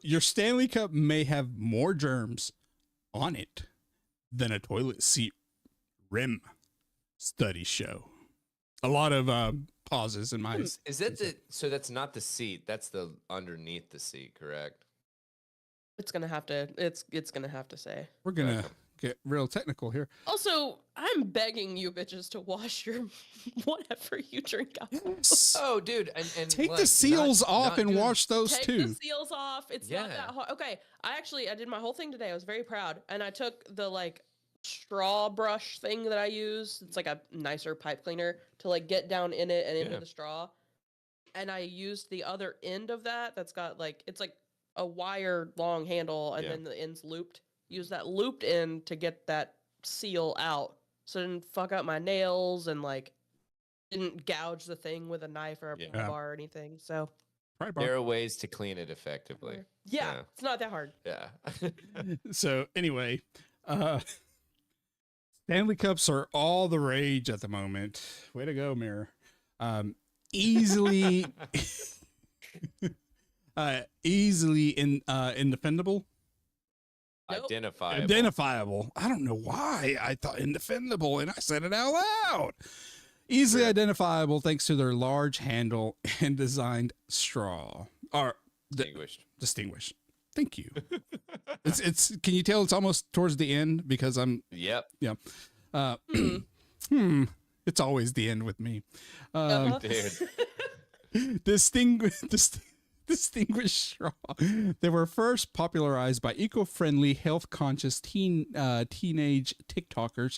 Your Stanley Cup may have more germs on it than a toilet seat rim. Studies show. A lot of pauses in my. Is that so that's not the seat, that's the underneath the seat, correct? It's gonna have to say. We're gonna get real technical here. Also, I'm begging you bitches to wash your whatever you drink out. Yes. Oh, dude, and Take like, the seals off not and doing- wash those Take too. the seals off. It's not that hard. Okay, I did my whole thing today. I was very proud, and I took the straw brush thing that I use. It's like a nicer pipe cleaner to get down in it and into the straw. And I used the other end of that. That's got it's like a wire long handle, and then the end's looped. Use that looped end to get that seal out, so it didn't fuck up my nails and didn't gouge the thing with a knife or a pry bar or anything. So there are ways to clean it effectively. Yeah, it's not that hard. Yeah. So anyway, Stanley Cups are all the rage at the moment. Way to go, Mirror. Easily indefendable. Nope. Identifiable. I don't know why I thought indefendable and I said it out loud. Easily identifiable thanks to their large handle and designed straw. Or distinguished. Thank you. It's can you tell it's almost towards the end because I'm Yep. Yeah. It's always the end with me. Dude. Distinguished straw. They were first popularized by eco-friendly, health-conscious teenage TikTokers.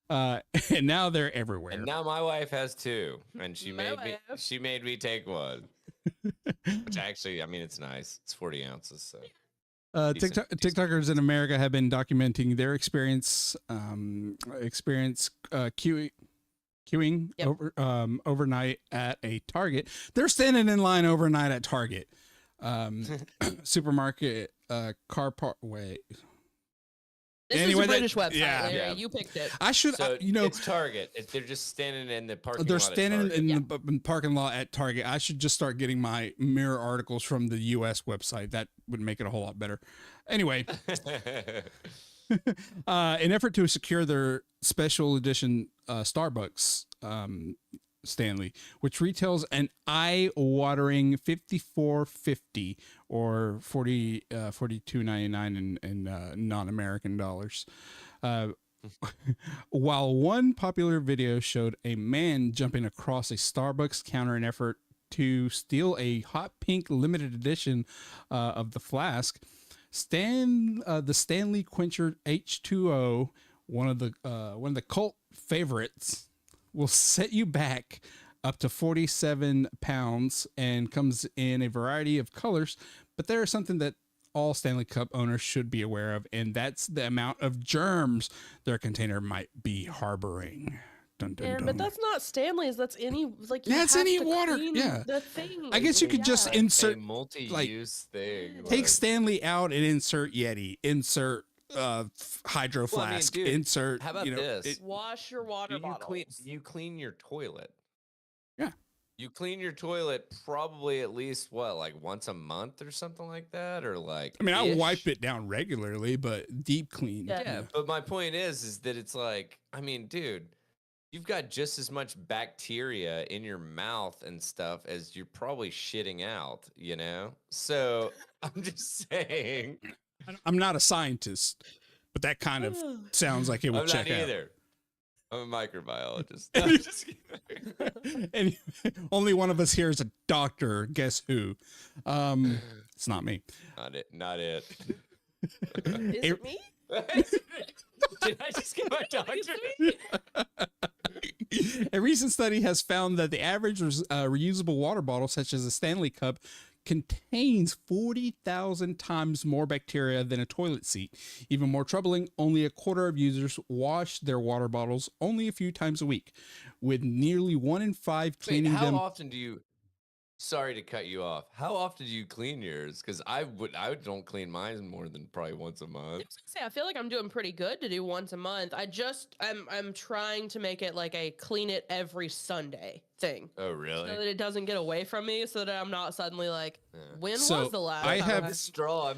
And now they're everywhere. And now my wife has 2, and she made me take one. Which actually, I mean, it's nice. It's 40 ounces, so. TikTokers in America have been documenting their experience queuing overnight at a Target. They're standing in line overnight at Target, supermarket, car park. Wait. This is a British website, Larry. Yeah. You picked it. I should, So you it's Target. They're just standing in the parking lot. they're at standing Target. in the parking lot at Target. I should just start getting my mirror articles from the U.S. website. That would make it a whole lot better. Anyway, in effort to secure their special edition Starbucks Stanley, which retails an eye-watering $54.50 or $42.99 in non-American dollars. While one popular video showed a man jumping across a Starbucks counter in effort to steal a hot pink limited edition of the flask, the Stanley Quencher H2O, one of the cult favorites, will set you back up to 47 pounds and comes in a variety of colors. But there is something that all Stanley Cup owners should be aware of, and that's the amount of germs their container might be harboring. Dun, dun, dun. But that's not Stanley's. That's any that's any water. Yeah, the thing. I guess you could just insert a multi-use thing. Take Stanley out and insert Yeti. Insert hydro flask. Dude, insert. how about this? Wash your water bottle. You clean your toilet. Yeah. You clean your toilet probably at least what, like once a month or something like that, or like. I mean, I wipe it down regularly, but deep clean. Yeah, but my point is that it's like, I mean, dude, you've got just as much bacteria in your mouth and stuff as you're probably shitting out, you know? So I'm just saying. I'm not a scientist, but that kind of sounds like it would check out. I'm not either. I'm a microbiologist. No, I'm just kidding. And only one of us here is a doctor. Guess who? It's not me. Not it. Is it me? Did I just get my doctor? A recent study has found that the average reusable water bottle, such as a Stanley Cup, contains 40,000 times more bacteria than a toilet seat. Even more troubling, only a quarter of users wash their water bottles only a few times a week, with nearly 1 in 5 cleaning them. How often do you... Sorry to cut you off. How often do you clean yours? Because I don't clean mine more than probably once a month. I was gonna say, I feel like I'm doing pretty good to do once a month. I'm trying to make it like a clean it every Sunday thing. Oh, really? So that it doesn't get away from me, so that I'm not suddenly like, when was the last I time have the straw.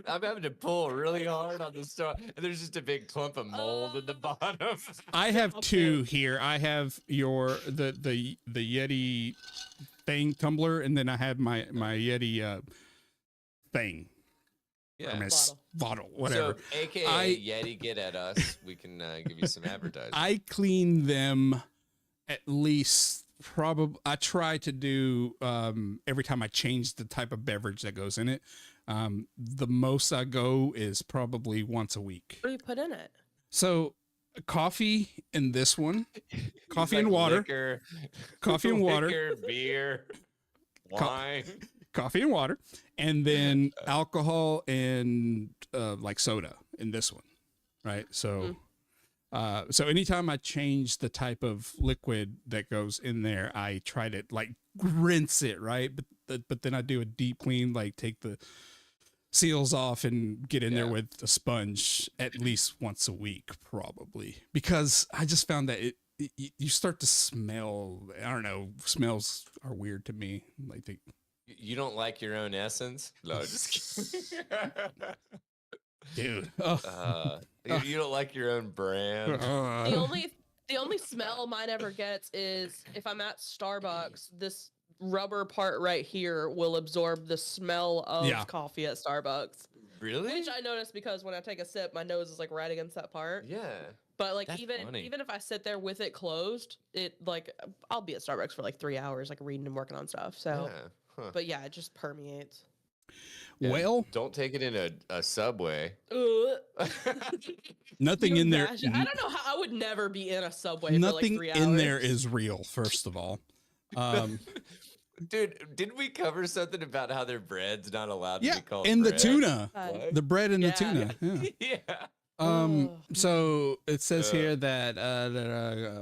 I'm having to pull really hard on the straw, and there's just a big clump of mold at the bottom. I have two here. I have the Yeti thing tumbler, and then I have my Yeti thing. Yeah, bottle, whatever. So, AKA Yeti, get at us. We can give you some advertising. I clean them at least. I try to do every time I change the type of beverage that goes in it. The most I go is probably once a week. What do you put in it? So coffee in this one, coffee and water, liquor, coffee and water, liquor, beer, wine, coffee and water, and then alcohol and like soda in this one, right? So. So anytime I change the type of liquid that goes in there, I try to like rinse it, right? But then I do a deep clean, like take the seals off and get in there with a sponge at least once a week, probably, because I just found that you start to smell. I don't know, smells are weird to me. Like you don't like your own essence? No, just kidding. Dude, you don't like your own brand. The only smell mine ever gets is if I'm at Starbucks, this rubber part right here will absorb the smell of coffee at Starbucks. Really? Which I noticed because when I take a sip, my nose is like right against that part. Yeah. But like even if I sit there with it closed, it like I'll be at Starbucks for like 3 hours, like reading and working on stuff. So, but yeah, it just permeates. Yeah, well, don't take it in a Subway. Nothing in there. I don't know how I would never be in a Subway. Nothing for like 3 hours. in there is real. First of all, dude, didn't we cover something about how their bread's not allowed to be called? And bread? the tuna, the bread and the tuna. Yeah. So it says here that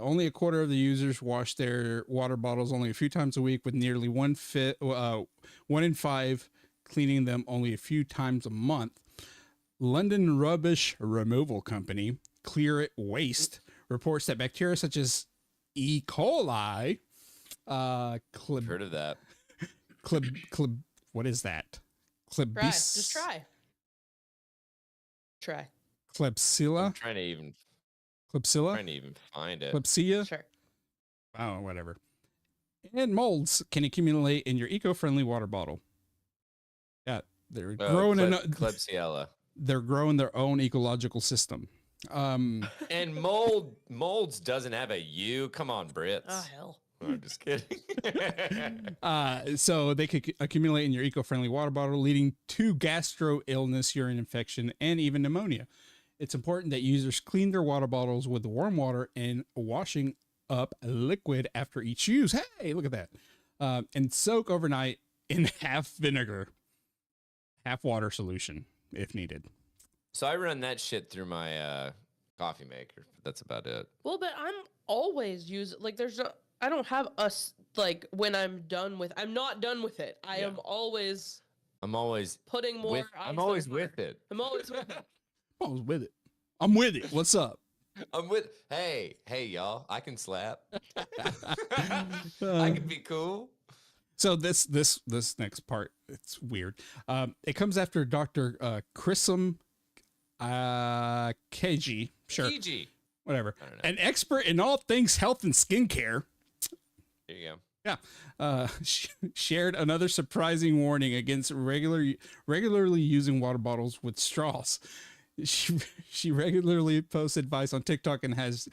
only a quarter of the users wash their water bottles only a few times a week, with nearly 1 in 5 cleaning them only a few times a month. London rubbish removal company Clear It Waste reports that bacteria such as E. coli, heard of that? What is that? Just try. Klebsiella. I'm trying to even find it. Klebsiella. Sure. Oh, whatever. And molds can accumulate in your eco-friendly water bottle. Yeah, they're growing Klebsiella. They're growing their own ecological system. And molds doesn't have a U. Come on, Brits. Oh hell. I'm just kidding. So they could accumulate in your eco-friendly water bottle, leading to gastro illness, urine infection, and even pneumonia. It's important that users clean their water bottles with warm water and washing up liquid after each use. Hey, look at that. And soak overnight in half vinegar, half water solution if needed. So I run that shit through my coffee maker. That's about it. Well, but I'm always using, like, I don't have like, when I'm not done with it. I'm always putting more. I'm always with it. I'm always with it. I'm with it. What's up? I'm with. Hey, y'all. I can slap. I can be cool. So this next part, it's weird. It comes after Dr. Chrisam Keji, sure, Gigi. whatever, I don't know. an expert in all things health and skincare. There you go. Yeah, shared another surprising warning against regularly using water bottles with straws. She regularly posts advice on TikTok and has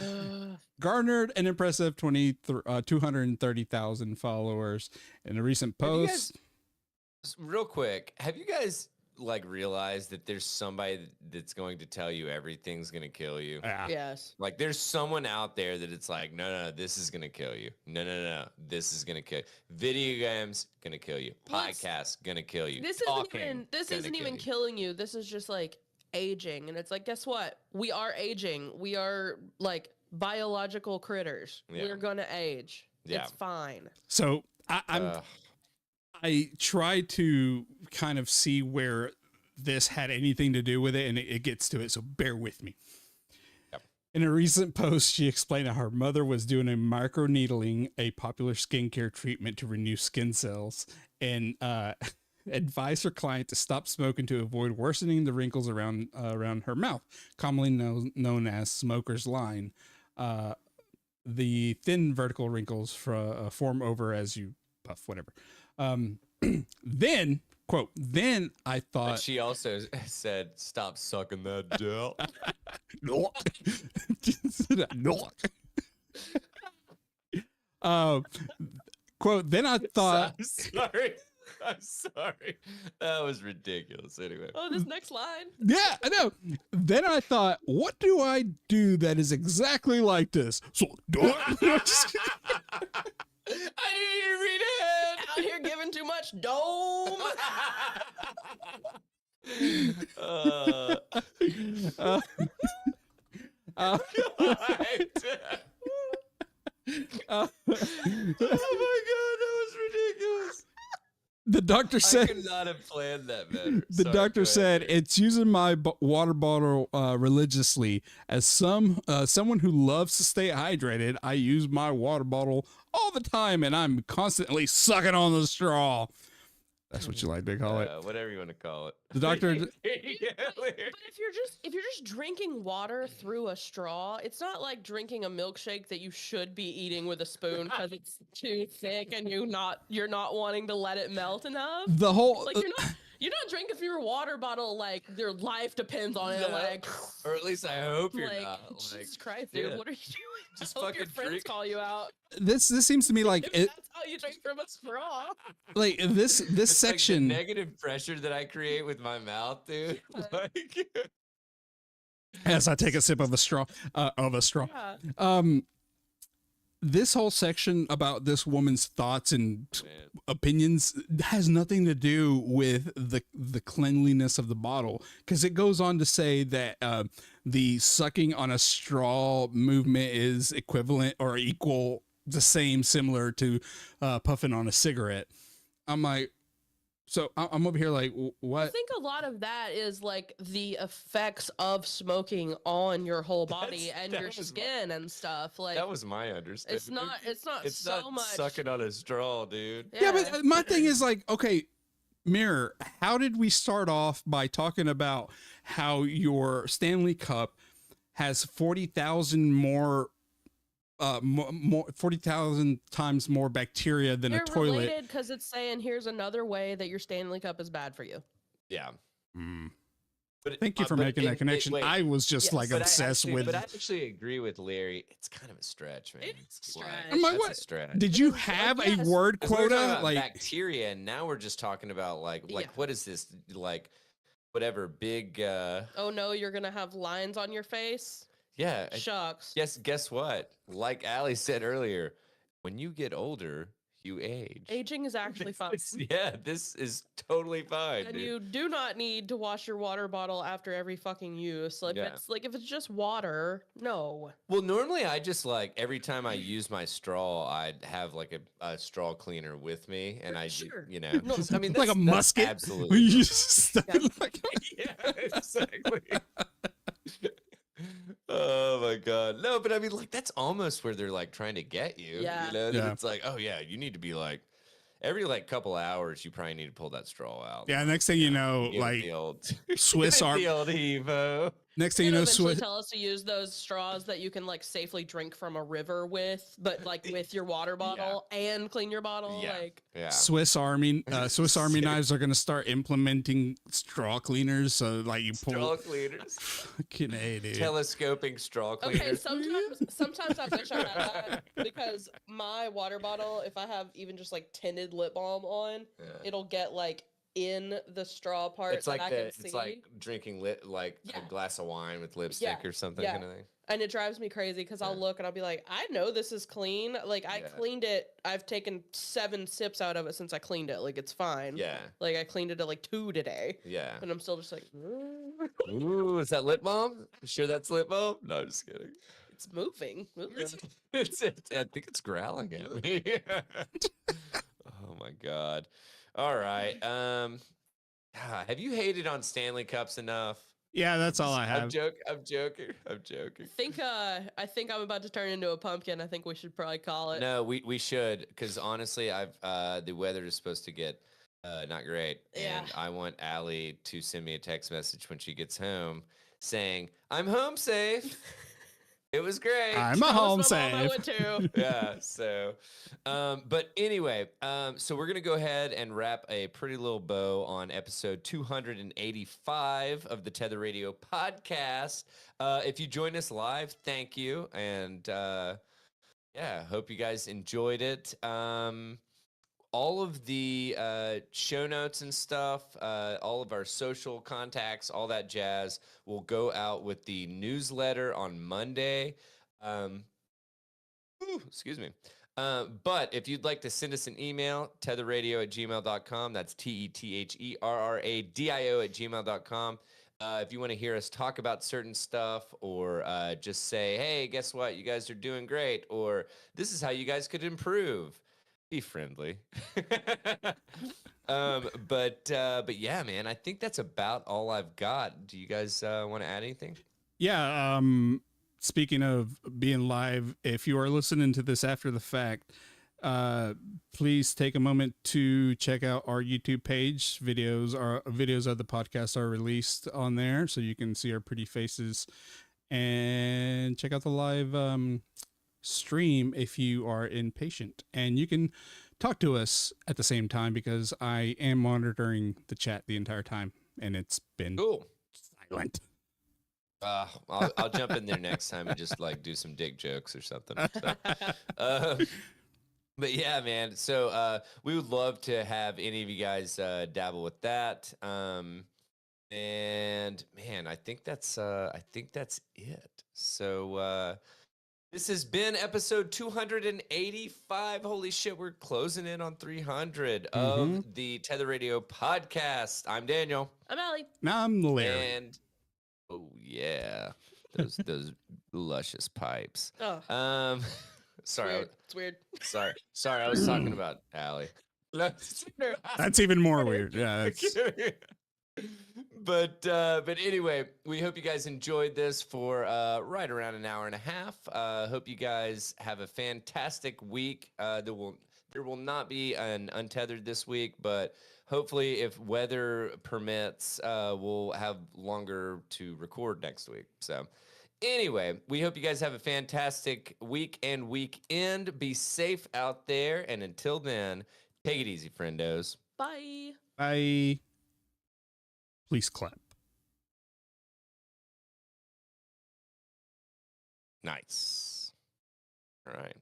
garnered an impressive 230,000 followers. In a recent post, Real quick, have you guys like realized that there's somebody that's going to tell you everything's gonna kill you? Yes. Like there's someone out there that it's like, no, this is gonna kill you. No, this is gonna kill you. Video games gonna kill you. Podcasts gonna kill you. This isn't even killing you. This is just like aging, and it's like, guess what? We are aging. We are like biological critters. Yeah. We're gonna age. Yeah. It's fine. so I tried to kind of see where this had anything to do with it, and it gets to it, so bear with me. Yep. In a recent post, she explained how her mother was doing a microneedling, a popular skincare treatment to renew skin cells, and advised her client to stop smoking to avoid worsening the wrinkles around her mouth, commonly known as smoker's line. The thin vertical wrinkles form over as you puff, whatever. Then, quote, then I thought... But she also said, stop sucking that dick. No. Quote, then I thought... I'm sorry. That was ridiculous. Anyway. Oh, this next line. Yeah, I know. Then I thought, what do I do that is exactly like this? So, I didn't even read ahead. Out here giving too much dome. God. Oh my God, that was ridiculous. The doctor said, I could not have planned that better. the doctor said, it's using my water bottle religiously. As someone who loves to stay hydrated, I use my water bottle all the time, and I'm constantly sucking on the straw. That's what you like to call it. Whatever you want to call it. The doctor. But if you're just drinking water through a straw, it's not like drinking a milkshake that you should be eating with a spoon because it's too thick and you're not wanting to let it melt enough. The whole Like you're not drinking from your water bottle like your life depends on it. No. Like, or at least I hope you're like, not. Like, Jesus Christ, dude, yeah. what are you doing? Just I hope your fucking friends drink. call you out. this seems to me like If it. that's how you drink from a straw. Like this It's like the section. negative pressure that I create with my mouth, dude. Like, As I take a sip of a straw. Yeah. This whole section about this woman's thoughts and man. opinions has nothing to do with the cleanliness of the bottle, because it goes on to say that the sucking on a straw movement is equivalent or equal, the same, similar to puffing on a cigarette. I'm like, so I'm over here like, I what? think a lot of that is like the effects of smoking on your whole body and that your was skin and stuff. Like That was my understanding. it's not It's so not much sucking on a straw, dude. Yeah, but my thing is like, okay, Mirror, how did we start off by talking about how your Stanley Cup has 40,000 more 40,000 times more bacteria than They're a toilet? related because it's saying here's another way that your Stanley Cup is bad for you. Yeah. But Thank you for making that connection. wait, I was just Yes. like but obsessed I with. actually agree with Larry. It's kind of a stretch, man. It is a It's stretch. I'm like, that's what? a stretch. Did you have a yes. word 'Cause we were talking quota? about Like, bacteria, and now we're just talking about like Yeah. what is this, like whatever big Oh no, you're gonna have lines on your face. yeah. Shucks. Yes, guess what? Like Allie said earlier, when you get older, you age. Aging is actually fun. This is totally fine. And dude. you do not need to wash your water bottle after every fucking use. Like Yeah. if it's just water, no. Well, normally I just like every time I use my straw, I'd have like a straw cleaner with me, and Sure. you know, No, I mean, like a that's musket? absolutely. you just stuck Yeah. it like. Yeah, exactly. Oh my God. No, but I mean, like, that's almost where they're like trying to get you. Yeah. You know, Yeah. it's like, oh yeah, you need to be like every like couple hours, you probably need to pull that straw out. Yeah, next thing you know, give it like the old Swiss give it Army. the old Evo. Next thing you They'll know, eventually Swiss. tell us to use those straws that you can like safely drink from a river with, but like with your water bottle and clean your bottle. Yeah. Like, Yeah. Swiss Army knives are going to start implementing straw cleaners. So like you pull Straw cleaners. fucking A, dude. Telescoping straw cleaners. okay, sometimes I wish I had that because my water bottle, if I have even just like tinted lip balm on, it'll get like in the straw part It's like that I can see. it's like drinking a glass of wine with lipstick or something kind of thing. And it drives me crazy because I'll look and I'll be like, I know this is clean. Like I cleaned it. I've taken 7 sips out of it since I cleaned it. Like it's fine. Yeah. Like I cleaned it at like 2 today. Yeah. And I'm still just like, Ooh, is that lip balm? You sure that's lip balm? No, I'm just kidding. it's moving. I think it's growling at me. Oh my god. All right. Have you hated on Stanley Cups enough? Yeah, that's all I have. I'm joking. I think I'm about to turn into a pumpkin. I think we should probably call it. No, we should, because honestly, the weather is supposed to get not great, and I want Allie to send me a text message when she gets home saying, "I'm home safe." It was great. I'm a home I safe. would too. Yeah. So, but anyway, so we're gonna go ahead and wrap a pretty little bow on episode 285 of the Tether Radio podcast. If you joined us live, thank you, and hope you guys enjoyed it. All of the show notes and stuff, all of our social contacts, all that jazz will go out with the newsletter on Monday. Excuse me. But if you'd like to send us an email, tetherradio@gmail.com. That's tetherradio@gmail.com. If you want to hear us talk about certain stuff, or just say, hey, guess what? You guys are doing great. Or this is how you guys could improve. Be friendly. But yeah, man, I think that's about all I've got. Do you guys want to add anything? Yeah. Speaking of being live, if you are listening to this after the fact, please take a moment to check out our YouTube page. Videos of the podcast are released on there, so you can see our pretty faces, and check out the live stream if you are impatient, and you can talk to us at the same time, because I am monitoring the chat the entire time, and it's been cool. Silent. I'll jump in there next time and just like do some dick jokes or something. So, but yeah, man. So we would love to have any of you guys dabble with that. And man, I think that's it. So this has been episode 285. Holy shit, we're closing in on 300 of the Tether Radio podcast. I'm Daniel. I'm Allie. I'm Larry. And oh yeah, those luscious pipes. Oh, Sorry, it's weird. sorry. I was talking about Allie. That's even more weird. Yeah. That's... But anyway, we hope you guys enjoyed this for right around an hour and a half. Hope you guys have a fantastic week. There will not be an Untethered this week, but hopefully, if weather permits, we'll have longer to record next week. So anyway, we hope you guys have a fantastic week and weekend. Be safe out there, and until then, take it easy, friendos. Bye. Bye. Please clap. Nice. All right.